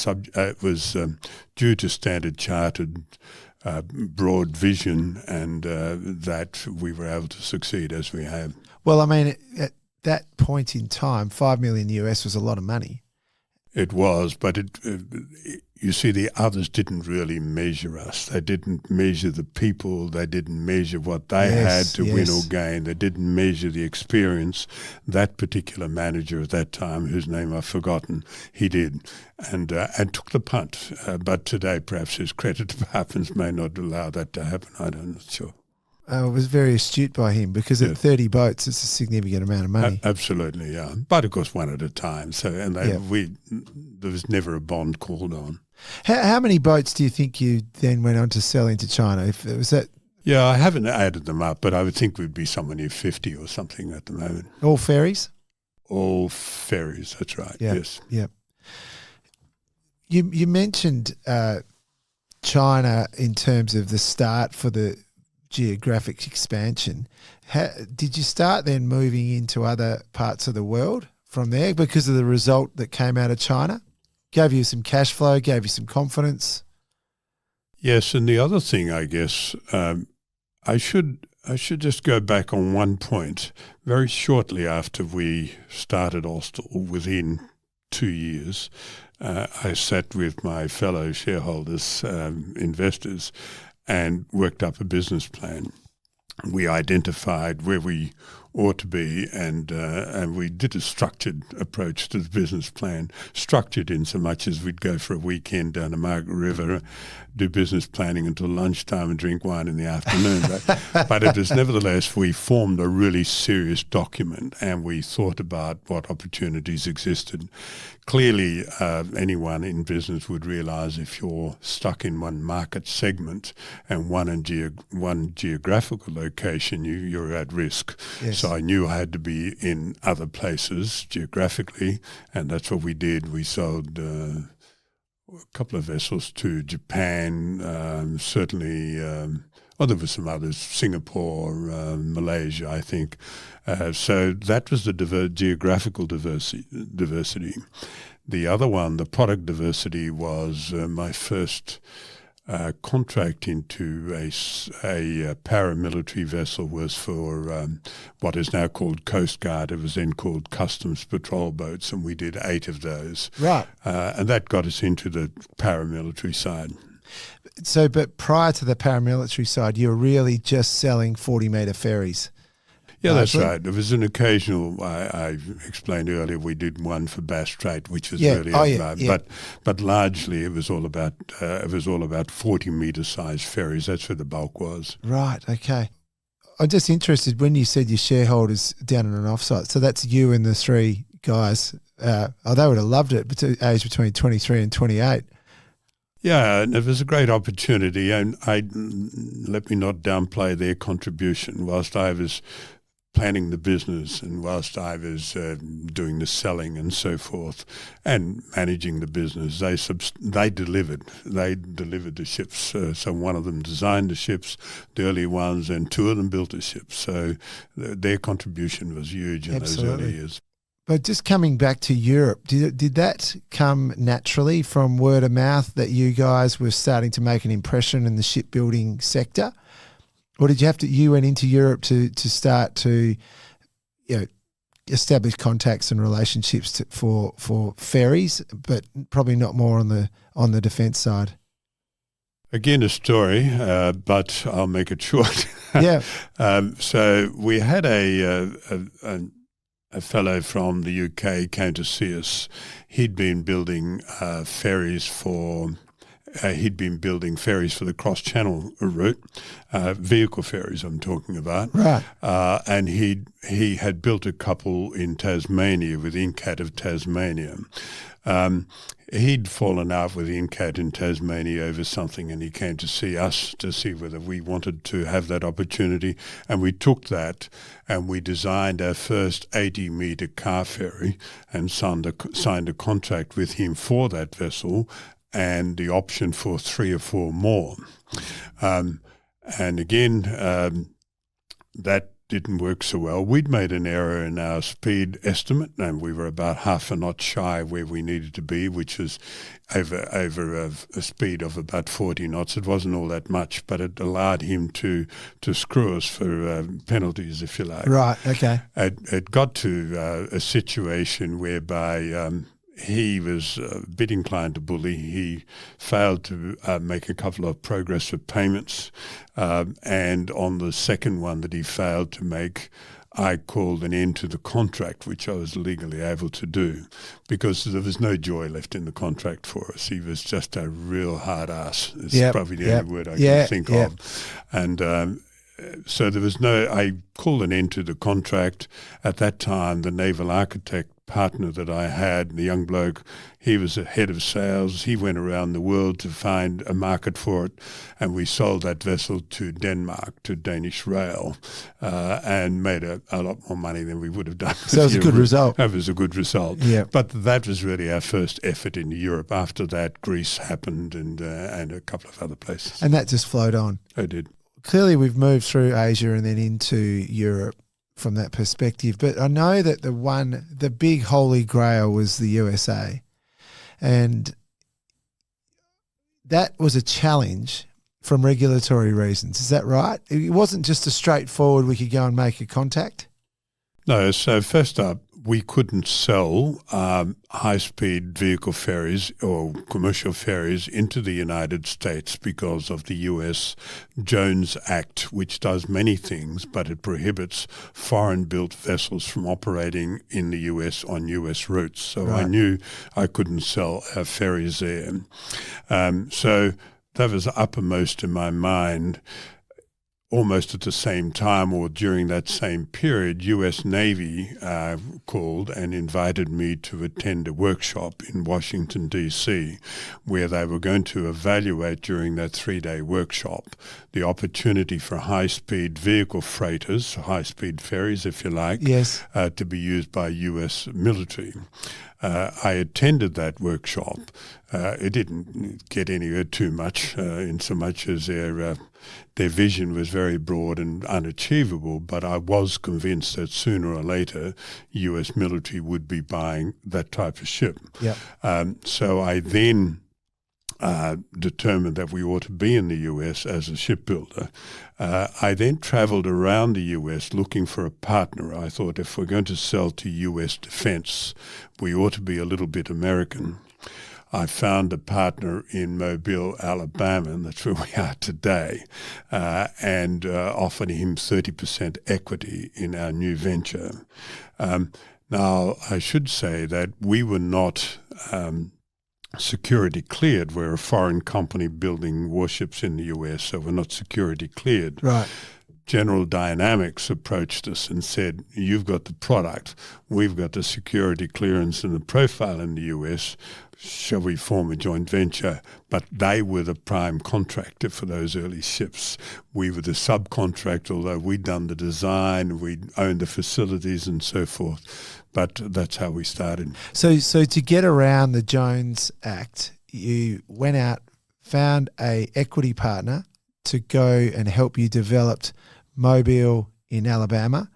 Speaker 3: due to Standard Chartered broad vision and that we were able to succeed as we have.
Speaker 2: Well, I mean, at that point in time, $5 million US was a lot of money.
Speaker 3: It was, but you see, the others didn't really measure us. They didn't measure the people. They didn't measure what they had to win or gain. They didn't measure the experience. That particular manager at that time, whose name I've forgotten, he did, and took the punt. But today, perhaps his credit departments may not allow that to happen. I'm not sure.
Speaker 2: It was very astute by him because at 30 boats, it's a significant amount of money.
Speaker 3: Absolutely, yeah. But of course, one at a time. So, and there was never a bond called on.
Speaker 2: How many boats do you think you then went on to sell into China? If it was that?
Speaker 3: Yeah, I haven't added them up, but I would think we'd be somewhere near 50 or something at the moment.
Speaker 2: All ferries?
Speaker 3: All ferries, that's right.
Speaker 2: Yeah.
Speaker 3: Yes.
Speaker 2: Yeah. You mentioned China in terms of the start for the geographic expansion. Did you start then moving into other parts of the world from there because of the result that came out of China? Gave you some cash flow, gave you some confidence?
Speaker 3: Yes, and the other thing, I guess, I should just go back on one point. Very shortly after we started Austal, within 2 years, I sat with my fellow shareholders, investors, and worked up a business plan. We identified where we ought to be, and we did a structured approach to the business plan, structured in so much as we'd go for a weekend down the Margaret River, do business planning until lunchtime and drink wine in the afternoon. But it was nevertheless, we formed a really serious document and we thought about what opportunities existed. Clearly, anyone in business would realise if you're stuck in one market segment and one geographical location, you're at risk. Yes. So I knew I had to be in other places geographically, and that's what we did. We sold a couple of vessels to Japan, certainly. There were some others, Singapore, Malaysia, I think. So that was the geographial diversity. The other one, the product diversity, was my first contract into a paramilitary vessel was for what is now called Coast Guard. It was then called Customs Patrol Boats, and we did 8 of those.
Speaker 2: Right.
Speaker 3: And that got us into the paramilitary side.
Speaker 2: So, but prior to the paramilitary side, you were really just selling 40-metre ferries.
Speaker 3: Yeah, that's right. There was an occasional, I explained earlier, we but largely it was all about 40-metre size ferries. That's where the bulk was.
Speaker 2: Right. Okay. I'm just interested when you said your shareholders down in an offsite. So that's you and the 3 guys. They would have loved it. Age between 23 and 28.
Speaker 3: Yeah, and it was a great opportunity, and let me not downplay their contribution. Whilst I was planning the business and whilst I was doing the selling and so forth and managing the business, they delivered. They delivered the ships. So one of them designed the ships, the early ones, and 2 of them built the ships. So their contribution was huge in those early years.
Speaker 2: But just coming back to Europe, did that come naturally from word of mouth that you guys were starting to make an impression in the shipbuilding sector? Or did you went into Europe to start to, establish contacts and relationships for ferries, but probably not more on the defence side?
Speaker 3: Again, a story, but I'll make it short.
Speaker 2: Yeah.
Speaker 3: So we had a fellow from the UK came to see us. He'd been building ferries for the cross-channel route, vehicle ferries I'm talking about.
Speaker 2: Right.
Speaker 3: And he had built a couple in Tasmania with Incat of Tasmania. He'd fallen out with Incat in Tasmania over something, and he came to see us to see whether we wanted to have that opportunity. And we took that, and we designed our first 80-metre car ferry and signed a contract with him for that vessel, and the option for 3 or 4 more. And again, that didn't work so well. We'd made an error in our speed estimate, and we were about half a knot shy of where we needed to be, which was over a speed of about 40 knots. It wasn't all that much, but it allowed him to screw us for penalties, if you like.
Speaker 2: Right, okay.
Speaker 3: It got to a situation whereby he was a bit inclined to bully. He failed to make a couple of progressive payments. And on the second one that he failed to make, I called an end to the contract, which I was legally able to do, because there was no joy left in the contract for us. He was just a real hard ass. It's probably the only word I can think of. And so there was I called an end to the contract. At that time, the naval architect partner that I had, the young bloke, he was a head of sales. He went around the world to find a market for it, and we sold that vessel to Denmark, to Danish Rail, and made a lot more money than we would have done.
Speaker 2: So it was a good result.
Speaker 3: That was a good result.
Speaker 2: Yeah.
Speaker 3: But that was really our first effort in Europe. After that, Greece happened and a couple of other places.
Speaker 2: And that just flowed on.
Speaker 3: I did.
Speaker 2: Clearly we've moved through Asia and then into Europe from that perspective. But I know that the big holy grail was the USA. And that was a challenge from regulatory reasons. Is that right? It wasn't just a straightforward, we could go and make a contact?
Speaker 3: No, so first up, we couldn't sell high-speed vehicle ferries or commercial ferries into the United States because of the US Jones Act, which does many things, but it prohibits foreign-built vessels from operating in the US on US routes. So
Speaker 2: Right.
Speaker 3: I knew I couldn't sell our ferries there. So that was uppermost in my mind. Almost at the same time or during that same period, US Navy called and invited me to attend a workshop in Washington, D.C., where they were going to evaluate during that 3-day workshop the opportunity for high-speed vehicle freighters, high-speed ferries, if you like,
Speaker 2: Yes.
Speaker 3: to be used by US military. I attended that workshop. It didn't get anywhere too much, in so much as their vision was very broad and unachievable, but I was convinced that sooner or later US military would be buying that type of ship.
Speaker 2: Yep.
Speaker 3: So I then determined that we ought to be in the US as a shipbuilder. I then travelled around the US looking for a partner. I thought if we're going to sell to US defence, we ought to be a little bit American. I found a partner in Mobile, Alabama, and that's where we are today, and offered him 30% equity in our new venture. Now, I should say that we were not security cleared. We're a foreign company building warships in the US, so we're not security cleared.
Speaker 2: Right.
Speaker 3: General Dynamics approached us and said, you've got the product, we've got the security clearance and the profile in the US, shall we form a joint venture? But they were the prime contractor for those early ships. We were the subcontractor, although we'd done the design, we'd owned the facilities and so forth. But that's how we started.
Speaker 2: So to get around the Jones Act, you went out, found a equity partner to go and help you develop Mobile in Alabama,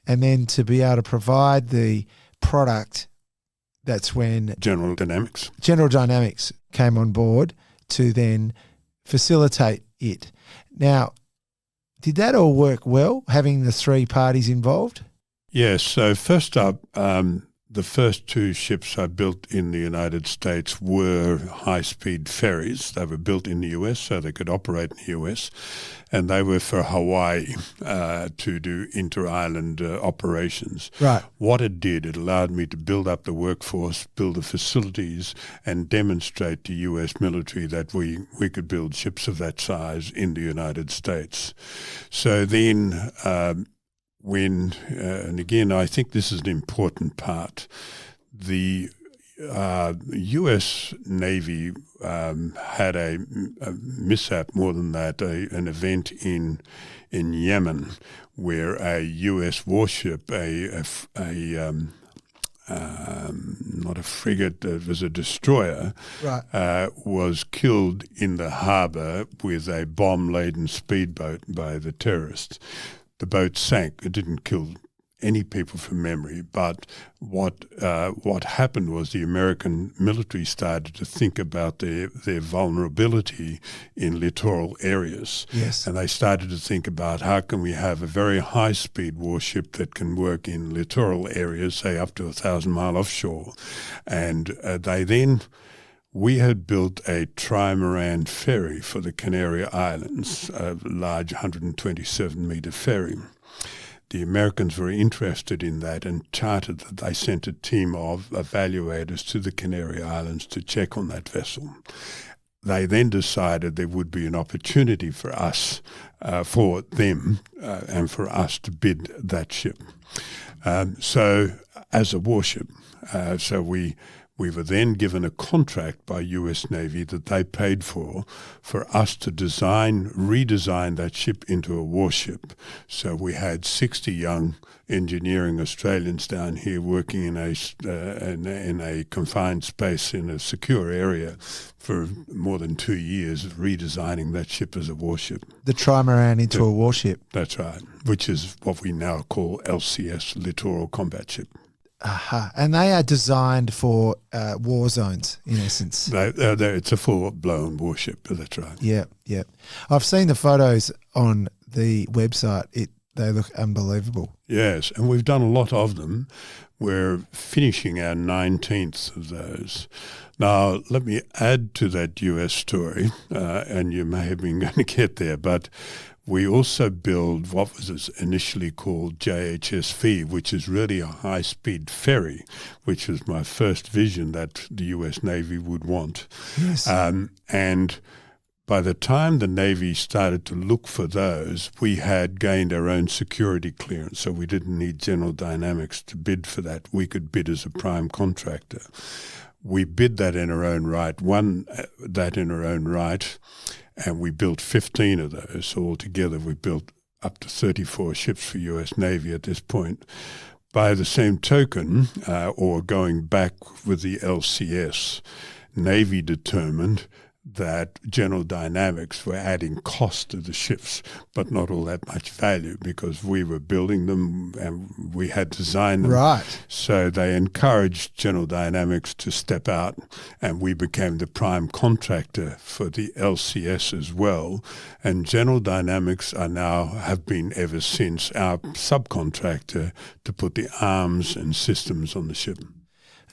Speaker 2: and then to be able to provide the product. That's when
Speaker 3: General Dynamics
Speaker 2: came on board to then facilitate it. Now, Did that all work well, having the three parties involved?
Speaker 3: Yes. So first up, the first two ships I built in the United States were high-speed ferries. They were built in the US so they could operate in the US, and they were for Hawaii to do inter-island operations.
Speaker 2: Right.
Speaker 3: What it did, it allowed me to build up the workforce, build the facilities, and demonstrate to US military that we could build ships of that size in the United States. So then and again, I think this is an important part, the U.S. Navy had a mishap, more than that, an event in Yemen where a U.S. warship, not a frigate, it was a destroyer,
Speaker 2: right,
Speaker 3: was killed in the harbour with a bomb-laden speedboat by the terrorists. The boat sank. It didn't kill any people from memory, but what happened was the American military started to think about their vulnerability in littoral areas.
Speaker 2: Yes.
Speaker 3: And they started to think about how can we have a very high-speed warship that can work in littoral areas, say up to 1,000 mile offshore. And we had built a trimaran ferry for the Canary Islands, a large 127-metre ferry. The Americans were interested in that and chartered that. They sent a team of evaluators to the Canary Islands to check on that vessel. They then decided there would be an opportunity for us, for them, and for us to bid that ship. So as a warship, we were then given a contract by US Navy that they paid for us to redesign that ship into a warship. So we had 60 young engineering Australians down here working in a confined space in a secure area for more than 2 years, redesigning that ship as a warship.
Speaker 2: The trimaran into a warship.
Speaker 3: That's right, which is what we now call LCS, Littoral Combat Ship.
Speaker 2: Aha. And they are designed for war zones, in essence.
Speaker 3: It's a full-blown warship, that's right.
Speaker 2: Yeah, yeah. I've seen the photos on the website. They look unbelievable.
Speaker 3: Yes, and we've done a lot of them. We're finishing our 19th of those. Now, let me add to that US story, and you may have been going to get there, but we also build what was initially called JHSV, which is really a high-speed ferry, which was my first vision that the US Navy would want.
Speaker 2: Yes.
Speaker 3: And by the time the Navy started to look for those, we had gained our own security clearance, so we didn't need General Dynamics to bid for that. We could bid as a prime contractor. We bid that in our own right, won that in our own right, and we built 15 of those. So altogether we built up to 34 ships for US Navy at this point. By the same token, or going back with the LCS, Navy determined that General Dynamics were adding cost to the ships, but not all that much value because we were building them and we had designed them.
Speaker 2: Right.
Speaker 3: So they encouraged General Dynamics to step out, and we became the prime contractor for the LCS as well. And General Dynamics have been ever since our subcontractor to put the arms and systems on the ship.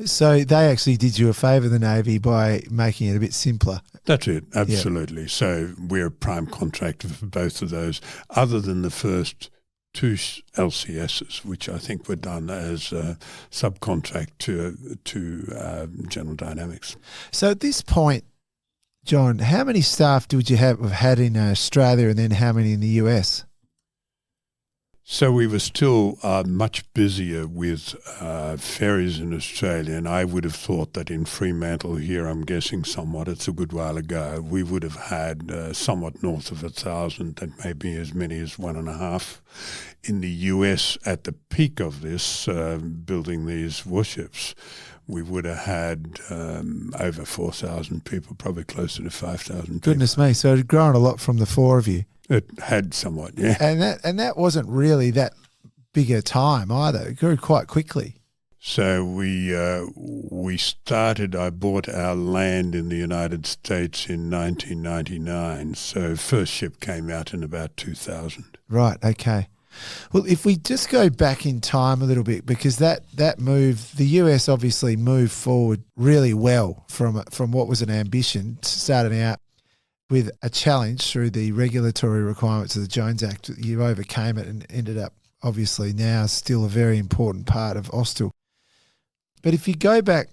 Speaker 2: So they actually did you a favour, the Navy, by making it a bit simpler.
Speaker 3: That's it, absolutely. Yeah. So we're a prime contractor for both of those, other than the first two LCSs, which I think were done as a subcontract to General Dynamics.
Speaker 2: So at this point, John, how many staff would you have had in Australia and then how many in the US?
Speaker 3: So we were still much busier with ferries in Australia, and I would have thought that in Fremantle here, I'm guessing somewhat, it's a good while ago, we would have had somewhat north of 1,000 and maybe as many as 1.5. In the US, at the peak of this, building these warships, we would have had over 4,000 people, probably closer to 5,000 people.
Speaker 2: Goodness me, so it had grown a lot from the four of you.
Speaker 3: It had somewhat, yeah.
Speaker 2: And that wasn't really that big a time either. It grew quite quickly.
Speaker 3: So we started. I bought our land in the United States in 1999. So first ship came out in about 2000.
Speaker 2: Right. Okay. Well, if we just go back in time a little bit, because that move, the US obviously moved forward really well from what was an ambition, starting out with a challenge through the regulatory requirements of the Jones Act. You overcame it and ended up obviously now still a very important part of Austal. But if you go back,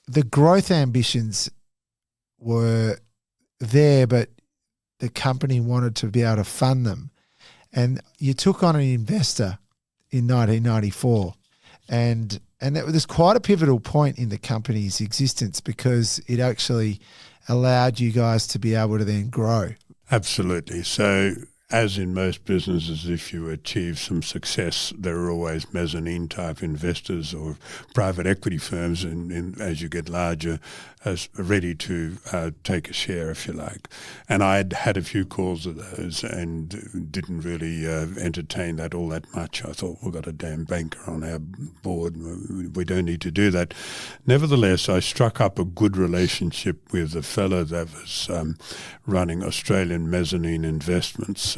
Speaker 2: the growth ambitions were there, but the company wanted to be able to fund them. And you took on an investor in 1994, and that was quite a pivotal point in the company's existence because it actually allowed you guys to be able to then grow.
Speaker 3: Absolutely. So as in most businesses, if you achieve some success, there are always mezzanine type investors or private equity firms, and as you get larger, as ready to take a share, if you like. And I'd had a few calls of those and didn't really entertain that all that much. I thought, we've got a damn banker on our board. We don't need to do that. Nevertheless, I struck up a good relationship with a fellow that was running Australian mezzanine investments.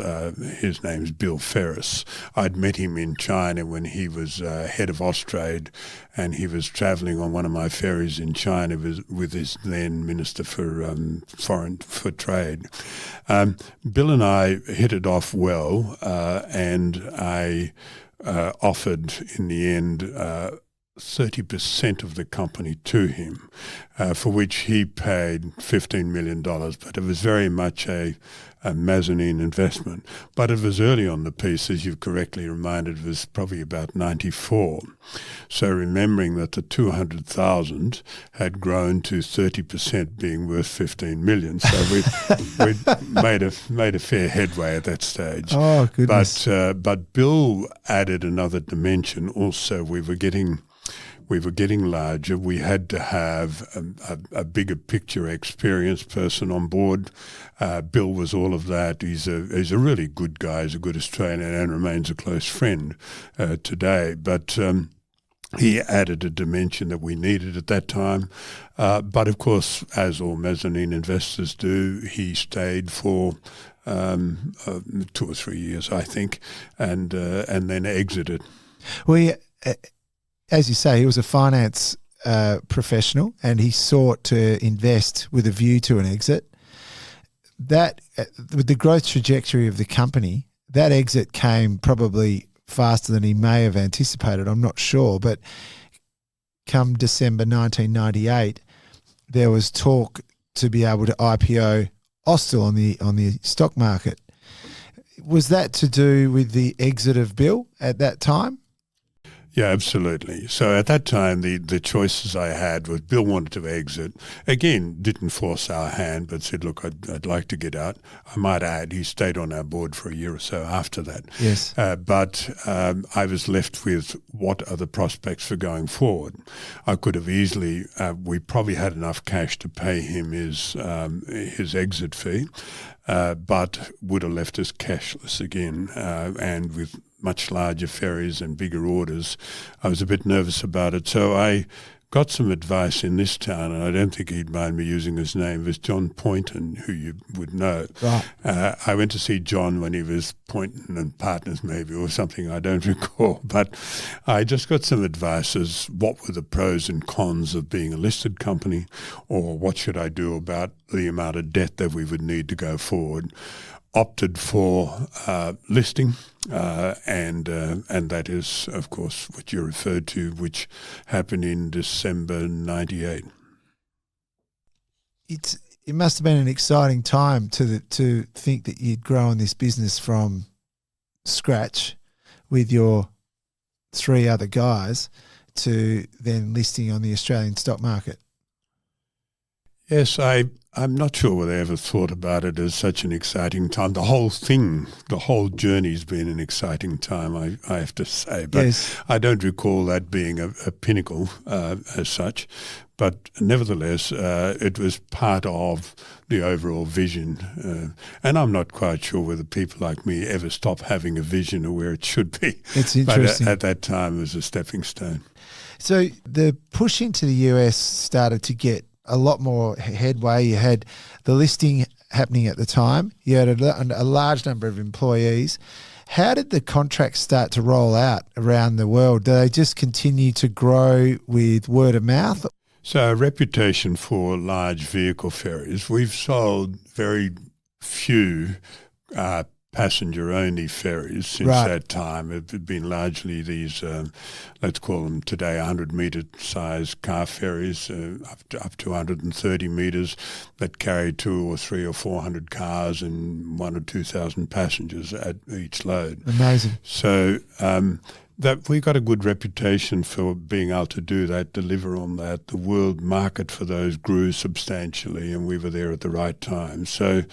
Speaker 3: His name's Bill Ferris. I'd met him in China when he was head of Austrade, and he was travelling on one of my ferries in China with his then Minister for Trade. Bill and I hit it off well, and I offered in the end 30% of the company to him, for which he paid $15 million. But it was very much a mezzanine investment. But it was early on the piece, as you've correctly reminded, it was probably about 94. So remembering that the 200,000 had grown to 30% being worth 15 million. So we'd made a fair headway at that stage.
Speaker 2: Oh, goodness.
Speaker 3: But Bill added another dimension. Also, we were getting larger. We had to have a bigger picture experienced person on board. Bill was all of that. He's a really good guy. He's a good Australian and remains a close friend today. But he added a dimension that we needed at that time. But of course, as all mezzanine investors do, he stayed for 2 or 3 years, I think, and then exited.
Speaker 2: Well, as you say, he was a finance professional and he sought to invest with a view to an exit. That, with the growth trajectory of the company, that exit came probably faster than he may have anticipated. I'm not sure, but come December 1998, there was talk to be able to IPO Austal on the stock market. Was that to do with the exit of Bill at that time?
Speaker 3: Yeah, absolutely. So at that time, the choices I had was Bill wanted to exit. Again, didn't force our hand, but said, look, I'd like to get out. I might add, he stayed on our board for a year or so after that.
Speaker 2: Yes.
Speaker 3: But I was left with what are the prospects for going forward. I could have easily, we probably had enough cash to pay him his exit fee, but would have left us cashless again, and with much larger ferries and bigger orders. I was a bit nervous about it. So I got some advice in this town, and I don't think he'd mind me using his name. It was John Poynton, who you would know.
Speaker 2: Right.
Speaker 3: I went to see John when he was Poynton and Partners maybe, or something, I don't recall. But I just got some advice as what were the pros and cons of being a listed company, or what should I do about the amount of debt that we would need to go forward. Opted for listing, and that is, of course, what you referred to, which happened in December 98.
Speaker 2: It must have been an exciting time to think that you'd grown this business from scratch with your 3 other guys to then listing on the Australian stock market.
Speaker 3: Yes, I I'm not sure whether I ever thought about it as such an exciting time. The whole journey's been an exciting time, I have to say. But
Speaker 2: Yes.
Speaker 3: I don't recall that being a pinnacle as such. But nevertheless, it was part of the overall vision. And I'm not quite sure whether people like me ever stop having a vision of where it should be.
Speaker 2: It's interesting.
Speaker 3: But at that time, it was a stepping stone.
Speaker 2: So the push into the US started to get a lot more headway. You had the listing happening at the time. You had a large number of employees. How did the contracts start to roll out around the world? Do they just continue to grow with word of mouth?
Speaker 3: So a reputation for large vehicle ferries. We've sold very few passenger-only ferries since that time. It's been largely these, let's call them today 100-metre size car ferries, up to 130 metres, that carry 200 or 300 or 400 cars and 1,000 or 2,000 passengers at each load.
Speaker 2: Amazing.
Speaker 3: So that we got a good reputation for being able to do that, deliver on that. The world market for those grew substantially, and we were there at the right time. So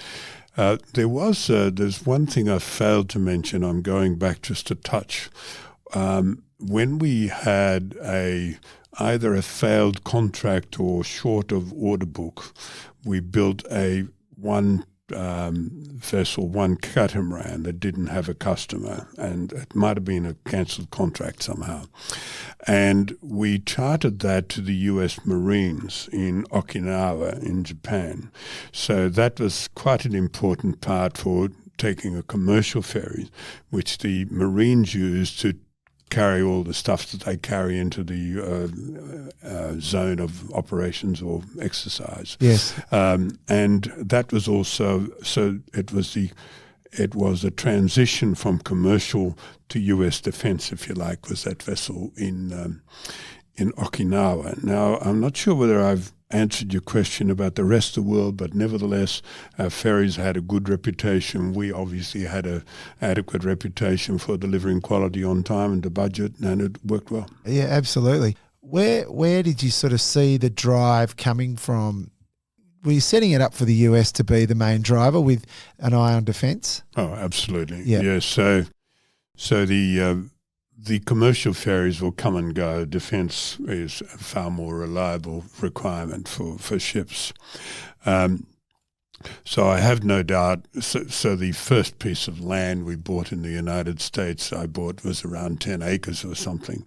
Speaker 3: there's one thing I failed to mention. I'm going back just a touch. When we had either a failed contract or short of order book, we built one vessel, one catamaran that didn't have a customer, and it might have been a cancelled contract somehow. And we chartered that to the US Marines in Okinawa in Japan. So that was quite an important part for taking a commercial ferry, which the Marines used to carry all the stuff that they carry into the zone of operations or exercise.
Speaker 2: Yes.
Speaker 3: And that was also, so it was a transition from commercial to US defense, if you like, was that vessel in Okinawa. Now, I'm not sure whether I've answered your question about the rest of the world, but nevertheless, our ferries had a good reputation. We obviously had an adequate reputation for delivering quality on time and to budget, and it worked well.
Speaker 2: Yeah, absolutely. Where did you sort of see the drive coming from? Were you setting it up for the US to be the main driver with an eye on defence?
Speaker 3: Oh, absolutely.
Speaker 2: Yeah.
Speaker 3: Yes. So the commercial ferries will come and go. Defence is a far more reliable requirement for ships. So I have no doubt. So the first piece of land we bought in the United States, I bought was around 10 acres or something.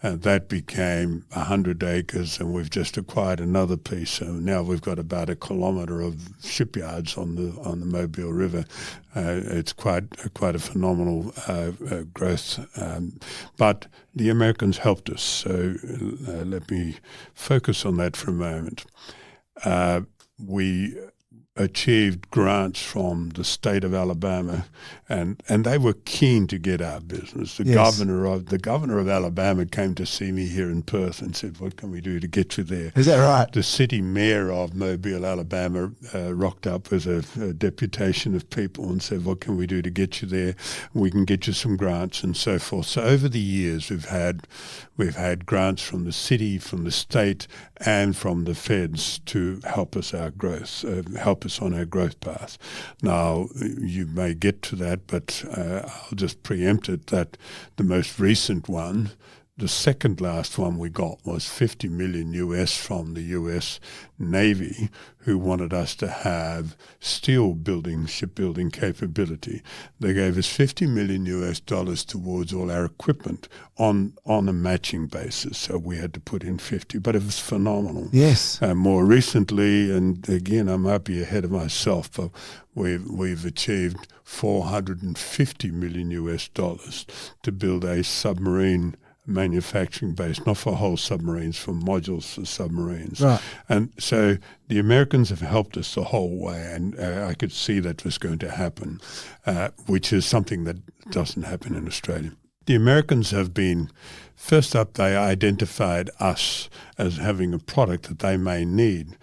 Speaker 3: That became 100 acres, and we've just acquired another piece. So now we've got about 1 kilometre of shipyards on the Mobile River. It's quite a phenomenal growth. But the Americans helped us. So let me focus on that for a moment. We achieved grants from the state of Alabama, and they were keen to get our business. The governor of Alabama came to see me here in Perth and said, "What can we do to get you there?"
Speaker 2: Is that right?
Speaker 3: The city mayor of Mobile, Alabama, rocked up with a deputation of people and said, "What can we do to get you there? We can get you some grants," and so forth. So over the years, we've had grants from the city, from the state, and from the feds to help us help us on our growth path. Now, you may get to that, but I'll just preempt it that the most recent one, the second last one we got, was $50 million US from the US Navy, who wanted us to have shipbuilding capability. They gave us $50 million US towards all our equipment on a matching basis. So we had to put in 50, but it was phenomenal.
Speaker 2: Yes.
Speaker 3: More recently, and again, I might be ahead of myself, but we've achieved $450 million US to build a submarine manufacturing base, not for whole submarines, for modules for submarines.
Speaker 2: Right.
Speaker 3: And so the Americans have helped us the whole way, and I could see that was going to happen, which is something that doesn't happen in Australia. The Americans have been, first up, they identified us as having a product that they may need.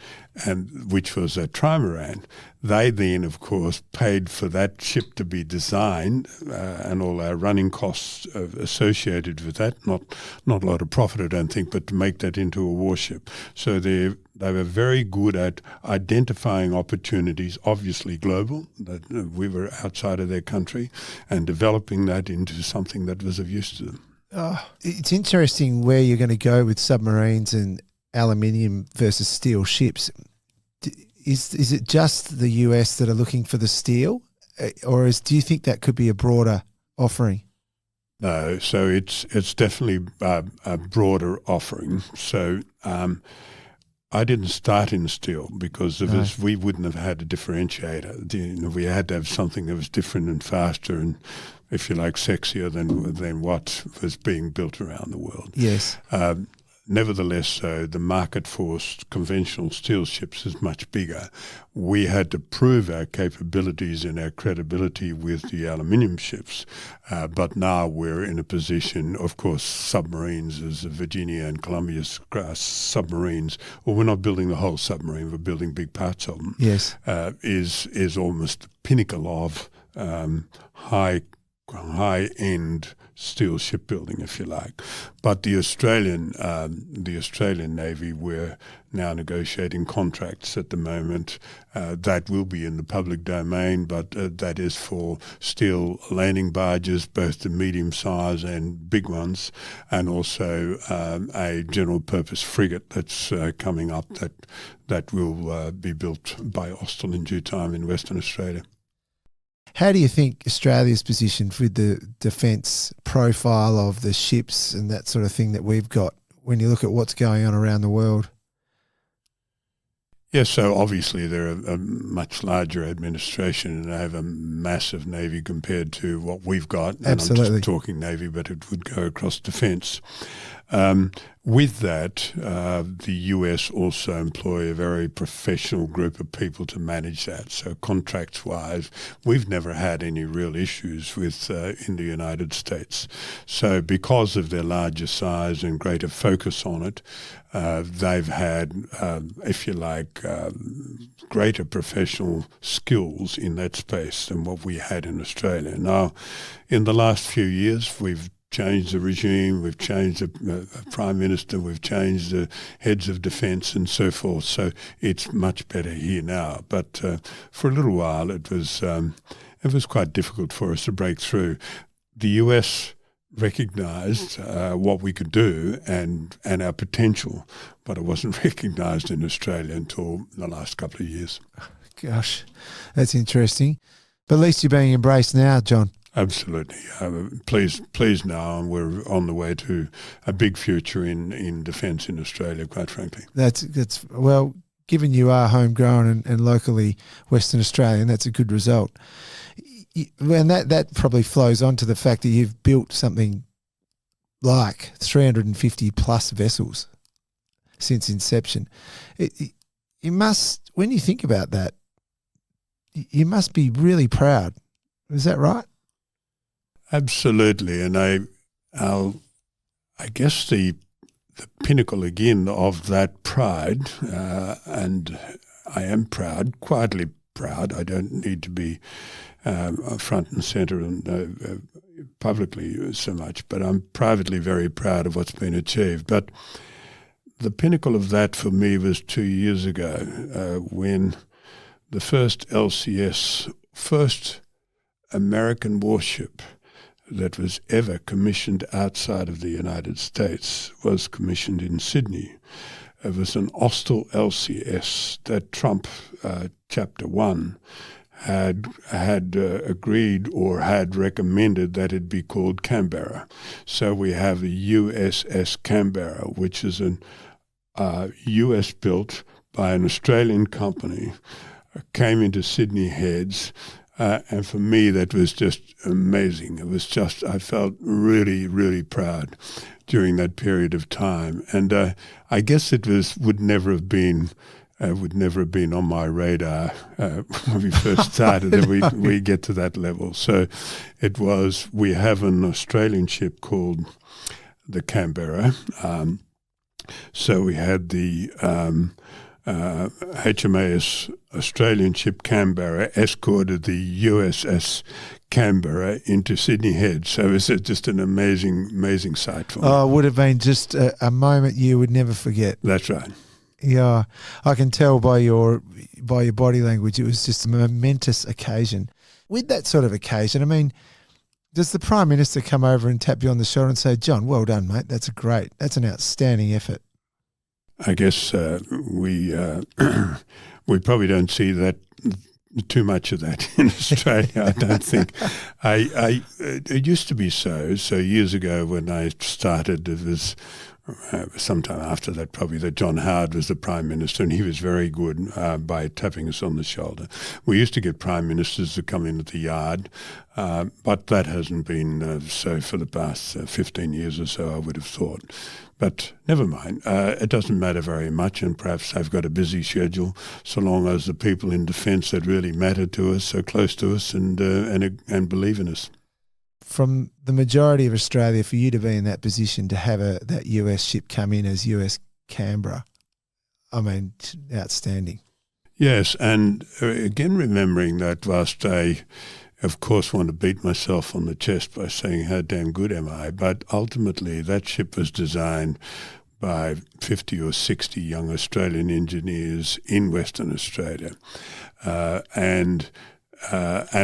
Speaker 3: and which was a trimaran. They then, of course, paid for that ship to be designed and all our running costs associated with that. Not a lot of profit, I don't think, but to make that into a warship. So they were very good at identifying opportunities, obviously global, that we were outside of their country, and developing that into something that was of use to them.
Speaker 2: Oh, it's interesting where you're going to go with submarines and aluminium versus steel ships. Is it just the US that are looking for the steel, or do you think that could be a broader offering?
Speaker 3: No, so it's definitely a broader offering. So I didn't start in steel because of this, we wouldn't have had a differentiator. We had to have something that was different and faster and, if you like, sexier than what was being built around the world.
Speaker 2: Yes.
Speaker 3: Nevertheless, the market for conventional steel ships is much bigger. We had to prove our capabilities and our credibility with the aluminium ships, but now we're in a position, of course, submarines as the Virginia and Columbia class submarines, well, we're not building the whole submarine, we're building big parts of them,
Speaker 2: yes,
Speaker 3: is almost the pinnacle of high-end steel shipbuilding, if you like. But the Australian Navy, we're now negotiating contracts at the moment that will be in the public domain, but that is for steel landing barges, both the medium size and big ones, and also a general purpose frigate that's coming up that will be built by Austal in due time in Western Australia.
Speaker 2: How do you think Australia's positioned with the defence profile of the ships and that sort of thing that we've got when you look at what's going on around the world?
Speaker 3: Yes, so obviously they're a much larger administration and they have a massive navy compared to what we've got. And
Speaker 2: Absolutely.
Speaker 3: I'm just talking navy, but it would go across defence. With that, the US also employ a very professional group of people to manage that. So contracts-wise, we've never had any real issues with in the United States. So because of their larger size and greater focus on it, they've had, if you like, greater professional skills in that space than what we had in Australia. Now, in the last few years, we've changed the regime, we've changed the Prime Minister, we've changed the heads of defence and so forth. So it's much better here now. But for a little while, it was quite difficult for us to break through. The US recognised what we could do and our potential, but it wasn't recognised in Australia until the last couple of years.
Speaker 2: Gosh, that's interesting. But at least you're being embraced now, John.
Speaker 3: Absolutely. Pleased now, and we're on the way to a big future in defence in Australia, quite frankly.
Speaker 2: That's well, given you are homegrown and locally Western Australian, that's a good result. And that probably flows on to the fact that you've built something like 350 plus vessels since inception. You must, when you think about that, you must be really proud. Is that right?
Speaker 3: Absolutely, and I guess the pinnacle again of that pride, and I am proud, quietly proud. I don't need to be front and centre and publicly so much, but I'm privately very proud of what's been achieved. But the pinnacle of that for me was 2 years ago when the first LCS, first American warship that was ever commissioned outside of the United States was commissioned in Sydney. It was an Austal LCS that Trump, Chapter 1, had agreed or had recommended that it be called Canberra. So we have a USS Canberra, which is an US built by an Australian company, came into Sydney Heads. And for me, that was just amazing. It was just, I felt really, really proud during that period of time. And I guess it would never have been on my radar when we first started that we get to that level. So it was, we have an Australian ship called the Canberra. So we had the HMAS Australian ship Canberra escorted the USS Canberra into Sydney Head. So it was just an amazing sight for me.
Speaker 2: Oh, it would have been just a moment you would never forget.
Speaker 3: That's right.
Speaker 2: Yeah, I can tell by your body language, it was just a momentous occasion. With that sort of occasion, I mean, does the Prime Minister come over and tap you on the shoulder and say, "John, well done, mate. That's an outstanding effort"?
Speaker 3: I guess we probably don't see that too much of that in Australia. I don't think. It used to be so. So years ago when I started, it was sometime after that probably that John Howard was the Prime Minister, and he was very good by tapping us on the shoulder. We used to get Prime Ministers to come in at the yard, but that hasn't been so for the past 15 years or so, I would have thought. But never mind. It doesn't matter very much, and perhaps they've got a busy schedule, so long as the people in defence that really matter to us are close to us and believe in us.
Speaker 2: From the majority of Australia, for you to be in that position, to have that US ship come in as US Canberra, I mean, outstanding.
Speaker 3: Yes, and again, remembering that whilst I, of course, want to beat myself on the chest by saying how damn good am I, but ultimately that ship was designed by 50 or 60 young Australian engineers in Western Australia. And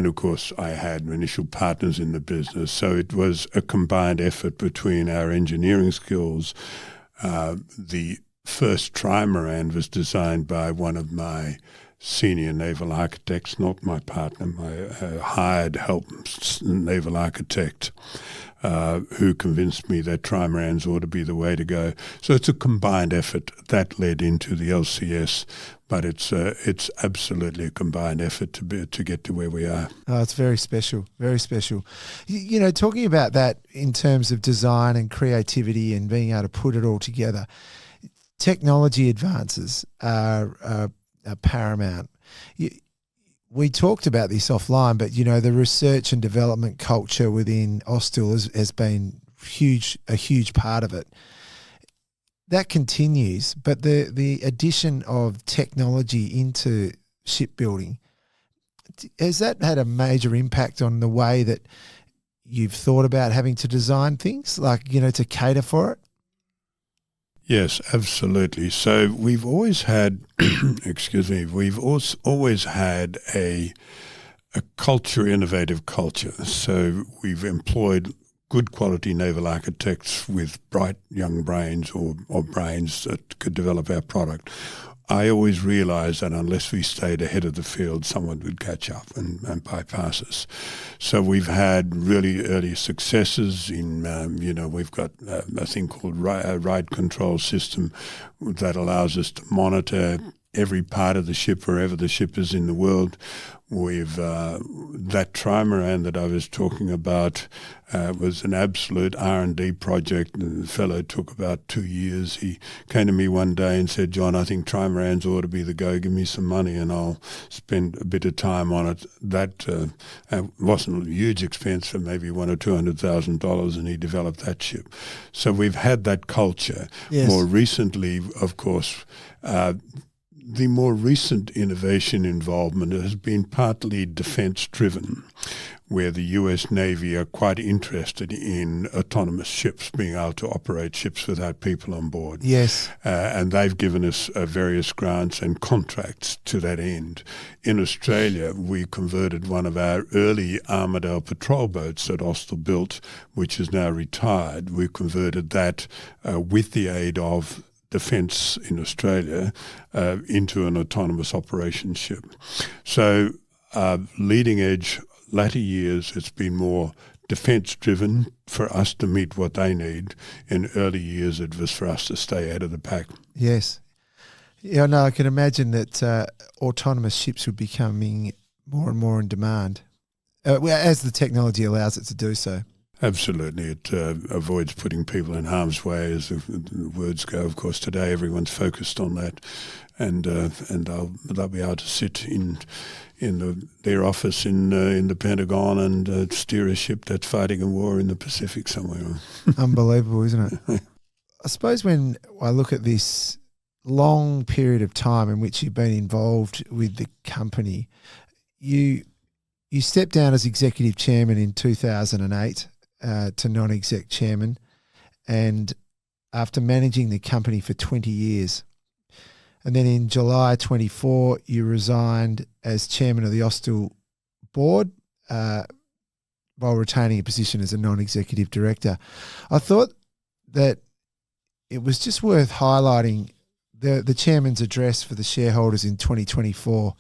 Speaker 3: of course, I had initial partners in the business, so it was a combined effort between our engineering skills. The first trimaran was designed by one of my senior naval architects, not my partner, my hired help naval architect, who convinced me that trimarans ought to be the way to go. So it's a combined effort that led into the LCS, but it's absolutely a combined effort to get to where we are.
Speaker 2: Oh, it's very special, very special. You know, talking about that in terms of design and creativity and being able to put it all together, technology advances are paramount. We talked about this offline, but you know, the research and development culture within Austal has been a huge part of it. That continues, but the addition of technology into shipbuilding, has that had a major impact on the way that you've thought about having to design things, like, you know, to cater for it?
Speaker 3: Yes, absolutely. So we've always had, always had a culture, innovative culture. So we've employed good quality naval architects with bright young brains or brains that could develop our product. I always realised that unless we stayed ahead of the field, someone would catch up and bypass us. So we've had really early successes in, we've got a thing called ride control system that allows us to monitor every part of the ship wherever the ship is in the world. We've that trimaran that I was talking about was an absolute R&D project. The fellow took about 2 years. He came to me one day and said, "John, I think trimarans ought to be the go. Give me some money and I'll spend a bit of time on it." That wasn't a huge expense, for maybe $100,000 or $200,000, and he developed that ship. So we've had that culture.
Speaker 2: Yes.
Speaker 3: More recently, of course, the more recent innovation involvement has been partly defence-driven, where the US Navy are quite interested in autonomous ships, being able to operate ships without people on board.
Speaker 2: Yes.
Speaker 3: And they've given us various grants and contracts to that end. In Australia, we converted one of our early Armidale patrol boats that Austal built, which is now retired. We converted that with the aid of Defence in Australia into an autonomous operations ship. So leading edge, latter years, it's been more defence-driven for us to meet what they need. In early years, it was for us to stay out of the pack.
Speaker 2: Yes. Yeah, no, I can imagine that autonomous ships would be becoming more and more in demand as the technology allows it to do so.
Speaker 3: Absolutely. It avoids putting people in harm's way, as the words go. Of course, today everyone's focused on that, and they'll be able to sit in their office in the Pentagon and steer a ship that's fighting a war in the Pacific somewhere.
Speaker 2: Unbelievable, isn't it? I suppose when I look at this long period of time in which you've been involved with the company, you stepped down as executive chairman in 2008 to non-exec chairman, and after managing the company for 20 years. And then in July 24, you resigned as chairman of the Austal board while retaining a position as a non-executive director. I thought that it was just worth highlighting the chairman's address for the shareholders in 2024.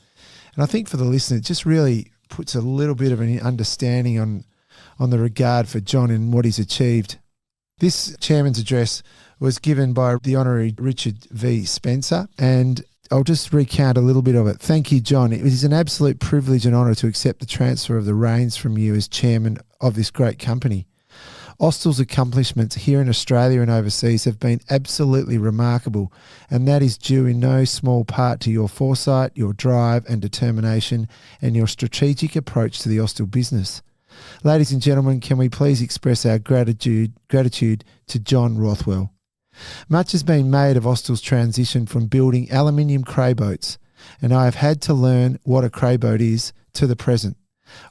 Speaker 2: And I think for the listener, it just really puts a little bit of an understanding on the regard for John and what he's achieved. This chairman's address was given by the Honorary Richard V. Spencer, and I'll just recount a little bit of it. Thank you, John. It is an absolute privilege and honour to accept the transfer of the reins from you as chairman of this great company. Austal's accomplishments here in Australia and overseas have been absolutely remarkable, and that is due in no small part to your foresight, your drive and determination, and your strategic approach to the Austal business. Ladies and gentlemen, can we please express our gratitude to John Rothwell. Much has been made of Austal's transition from building aluminium cray boats, and I have had to learn what a cray boat is to the present,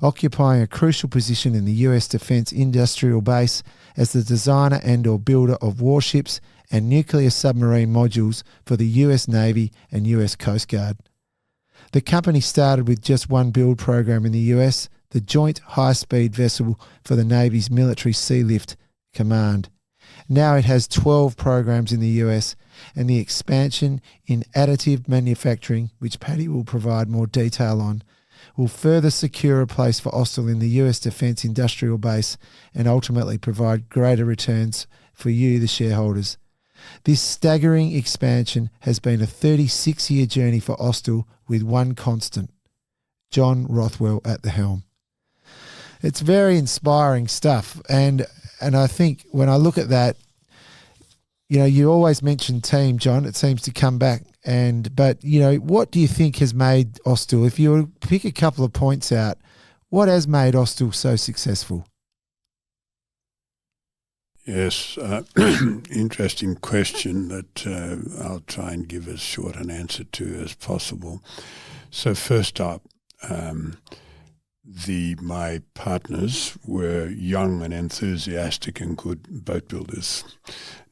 Speaker 2: occupying a crucial position in the US Defence Industrial Base as the designer and or builder of warships and nuclear submarine modules for the US Navy and US Coast Guard. The company started with just one build program in the US, the Joint High-Speed Vessel for the Navy's Military Sea Lift Command. Now it has 12 programs in the US, and the expansion in additive manufacturing, which Paddy will provide more detail on, will further secure a place for Austal in the US Defence Industrial Base and ultimately provide greater returns for you, the shareholders. This staggering expansion has been a 36-year journey for Austal with one constant, John Rothwell at the helm. It's very inspiring stuff, and I think when I look at that, you know, you always mention team, John. It seems to come back. But you know, what do you think has made Austal? If you were to pick a couple of points out, what has made Austal so successful?
Speaker 3: Yes, interesting question that I'll try and give as short an answer to as possible. So first up, my partners were young and enthusiastic and good boat builders.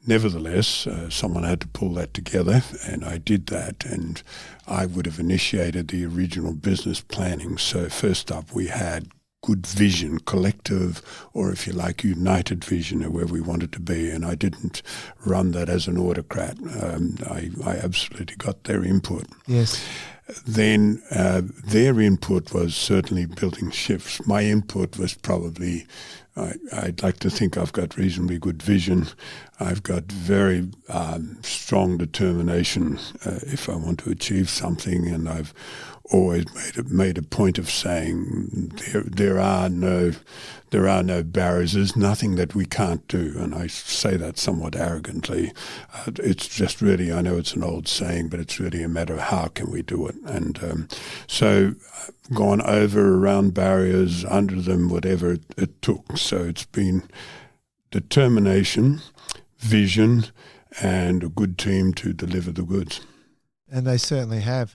Speaker 3: Nevertheless, someone had to pull that together, and I did that, and I would have initiated the original business planning. So first up, we had good vision, collective, or if you like, united vision of where we wanted to be, and I didn't run that as an autocrat. I absolutely got their input.
Speaker 2: Yes.
Speaker 3: Then their input was certainly building ships. My input was probably, I'd like to think I've got reasonably good vision. I've got very strong determination if I want to achieve something, and I've always made a point of saying there are no barriers. There's nothing that we can't do, and I say that somewhat arrogantly. It's just really, I know it's an old saying, but it's really a matter of how can we do it. And so I've gone over, around barriers, under them, whatever it took. So it's been determination, vision, and a good team to deliver the goods.
Speaker 2: And they certainly have.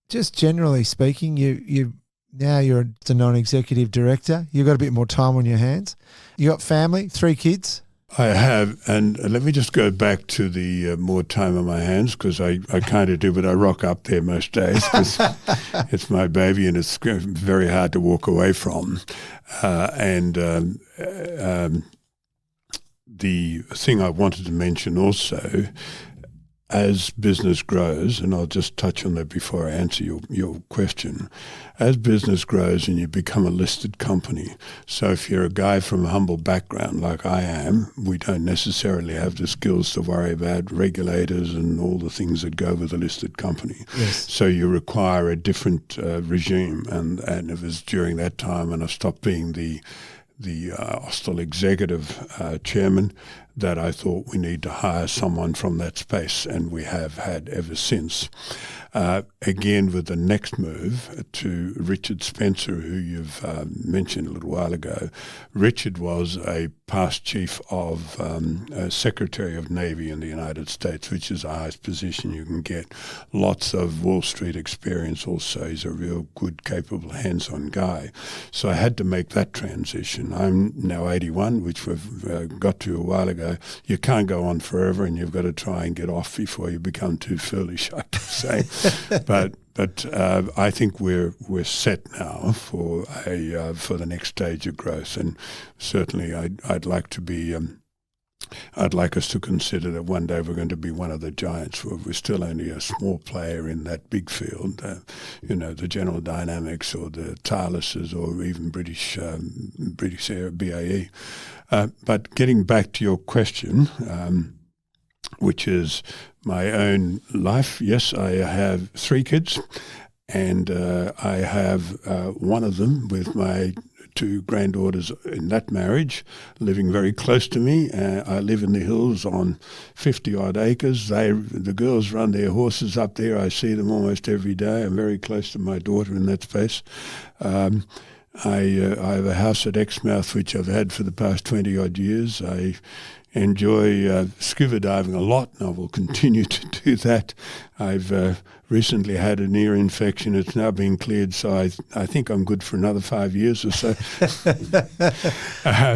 Speaker 2: Just generally speaking, you're a non-executive director. You've got a bit more time on your hands. You got family, 3 kids?
Speaker 3: I have, and let me just go back to the more time on my hands, because I kind of do, but I rock up there most days because it's my baby and it's very hard to walk away from. The thing I wanted to mention also, as business grows, and I'll just touch on that before I answer your question, as business grows and you become a listed company, so if you're a guy from a humble background like I am, we don't necessarily have the skills to worry about regulators and all the things that go with a listed company.
Speaker 2: Yes.
Speaker 3: So you require a different regime, and it was during that time, and I stopped being the Austal executive chairman, that I thought we need to hire someone from that space, and we have had ever since. Again, with the next move to Richard Spencer, who you've mentioned a little while ago. Richard was a past chief of Secretary of Navy in the United States, which is the highest position you can get. Lots of Wall Street experience also. He's a real good, capable, hands-on guy. So I had to make that transition. I'm now 81, which we've got to a while ago. You can't go on forever, and you've got to try and get off before you become too foolish, I have to say. But I think we're set now for the next stage of growth, and certainly I'd like to be. I'd like us to consider that one day we're going to be one of the giants. We're still only a small player in that big field, the General Dynamics or the Thaleses or even British Air, BAE. But getting back to your question, which is my own life. Yes, I have 3 kids, and I have one of them with my 2 granddaughters in that marriage, living very close to me. I live in the hills on 50-odd acres. The girls run their horses up there. I see them almost every day. I'm very close to my daughter in that space. I have a house at Exmouth, which I've had for the past 20-odd years. I enjoy scuba diving a lot, and I will continue to do that. I've recently had an ear infection. It's now been cleared, so I think I'm good for another 5 years or so.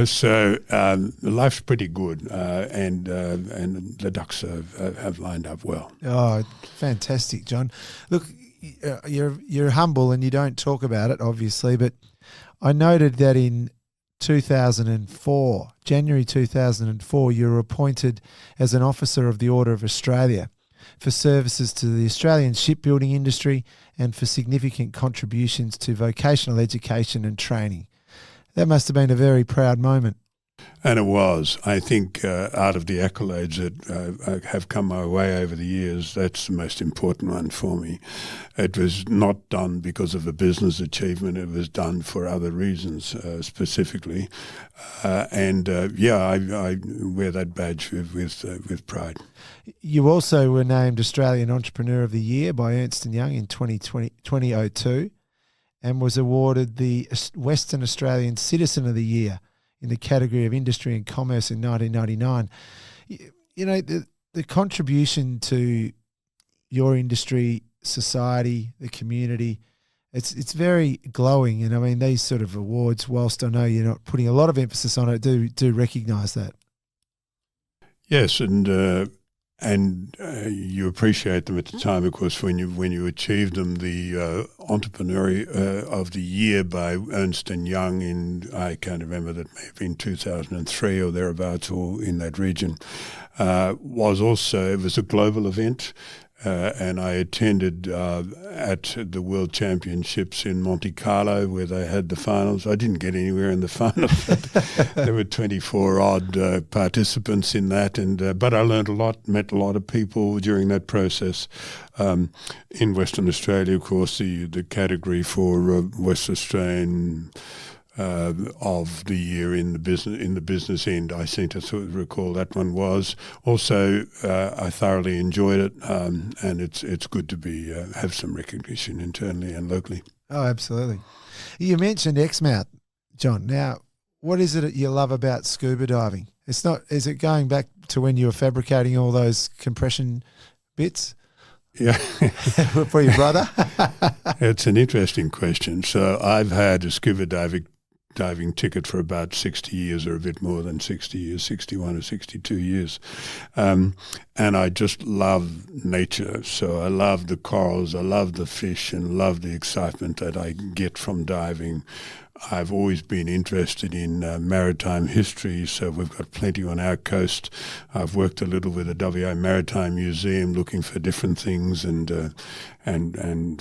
Speaker 3: So life's pretty good, and the ducks have lined up well.
Speaker 2: Oh, fantastic, John. Look, you're humble and you don't talk about it, obviously, but I noted that in 2004, January 2004, you were appointed as an officer of the Order of Australia for services to the Australian shipbuilding industry and for significant contributions to vocational education and training. That must have been a very proud moment.
Speaker 3: And it was. I think out of the accolades that have come my way over the years, that's the most important one for me. It was not done because of a business achievement. It was done for other reasons specifically. I wear that badge with pride.
Speaker 2: You also were named Australian Entrepreneur of the Year by Ernst & Young in 2002 and was awarded the Western Australian Citizen of the Year in the category of Industry and Commerce in 1999. You know, the contribution to your industry, society, the community, it's very glowing. And I mean, these sort of awards, whilst I know you're not putting a lot of emphasis on it, do recognise that. Yes,
Speaker 3: and you appreciate them at the time, of course, when you achieved them. The Entrepreneur of the Year by Ernst & Young in, I can't remember, that may have been 2003 or thereabouts, or in that region, it was a global event. And I attended at the World Championships in Monte Carlo, where they had the finals. I didn't get anywhere in the finals. There were 24-odd participants in that, but I learned a lot, met a lot of people during that process. In Western Australia, of course, the category for West Australian of the year in the business end, I seem to sort of recall that one was. Also, I thoroughly enjoyed it, and it's good to have some recognition internally and locally.
Speaker 2: Oh, absolutely. You mentioned Exmouth, John. Now, what is it that you love about scuba diving? Is it going back to when you were fabricating all those compression bits?
Speaker 3: Yeah.
Speaker 2: For your brother?
Speaker 3: It's an interesting question. So I've had a scuba diving ticket for about 60 years, or a bit more than 60 years, 61 or 62 years. And I just love nature. So I love the corals, I love the fish, and love the excitement that I get from diving. I've always been interested in maritime history, so we've got plenty on our coast. I've worked a little with the WA Maritime Museum looking for different things and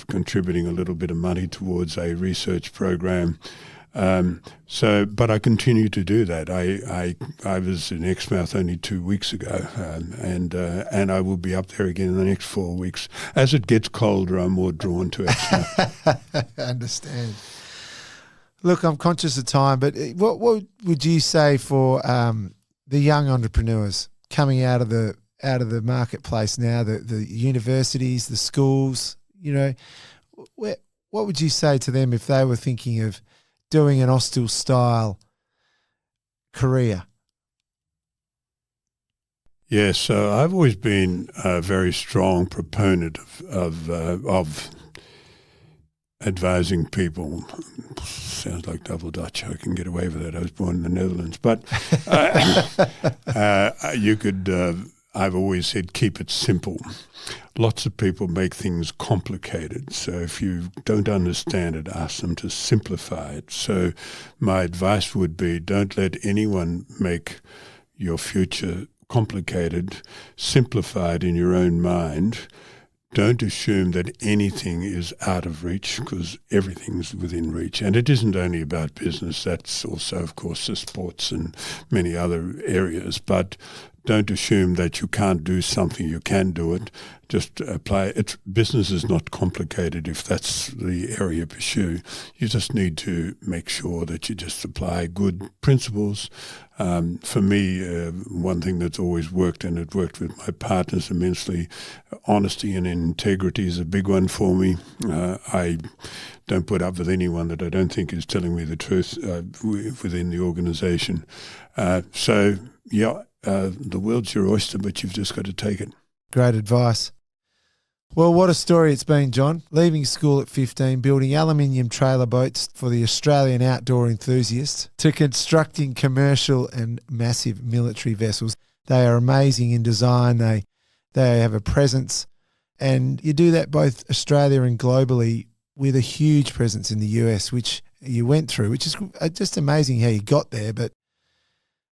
Speaker 3: contributing a little bit of money towards a research program. But I continue to do that. I was in Exmouth only 2 weeks ago, and I will be up there again in the next 4 weeks. As it gets colder, I'm more drawn to Exmouth.
Speaker 2: I understand. Look, I'm conscious of time, but what would you say for the young entrepreneurs coming out of the marketplace now, the universities, the schools, what would you say to them if they were thinking of doing an Austal style career?
Speaker 3: Yes, so I've always been a very strong proponent of advising people. Sounds like double Dutch. I can get away with it. I was born in the Netherlands. But I've always said keep it simple. Lots of people make things complicated. So if you don't understand it, ask them to simplify it. So my advice would be don't let anyone make your future complicated. Simplify it in your own mind. Don't assume that anything is out of reach, because everything's within reach. And it isn't only about business. That's also, of course, the sports and many other areas. But don't assume that you can't do something. You can do it. Just apply it. Business is not complicated if that's the area you pursue. You just need to make sure that you just apply good principles. For me, one thing that's always worked, and it worked with my partners immensely, honesty and integrity is a big one for me. I don't put up with anyone that I don't think is telling me the truth within the organisation. The world's your oyster, but you've just got to take it.
Speaker 2: Great advice. Well, what a story it's been, John. Leaving school at 15, building aluminium trailer boats for the Australian outdoor enthusiasts, to constructing commercial and massive military vessels. They are amazing in design. They have a presence. And you do that both Australia and globally, with a huge presence in the US, which you went through, which is just amazing how you got there. But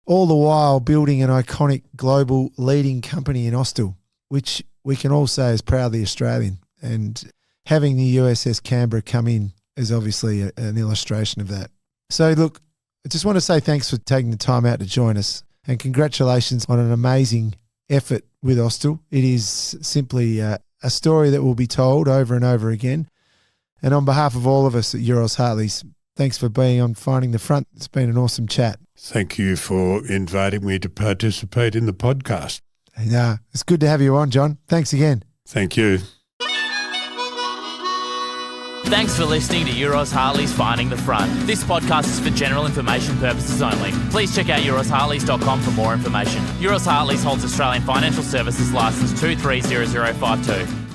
Speaker 2: all the while building an iconic global leading company in Austal, which we can all say is proudly Australian. And having the USS Canberra come in is obviously an illustration of that. So look, I just want to say thanks for taking the time out to join us, and congratulations on an amazing effort with Austal. It is simply a story that will be told over and over again. And on behalf of all of us at Euros Hartleys, thanks for being on Finding the Front. It's been an awesome chat.
Speaker 3: Thank you for inviting me to participate in the podcast.
Speaker 2: It's good to have you on, John. Thanks again.
Speaker 3: Thank you.
Speaker 1: Thanks for listening to Euros Hartleys Finding the Front. This podcast is for general information purposes only. Please check out euroshartleys.com for more information. Euros Hartleys holds Australian Financial Services Licence 230052.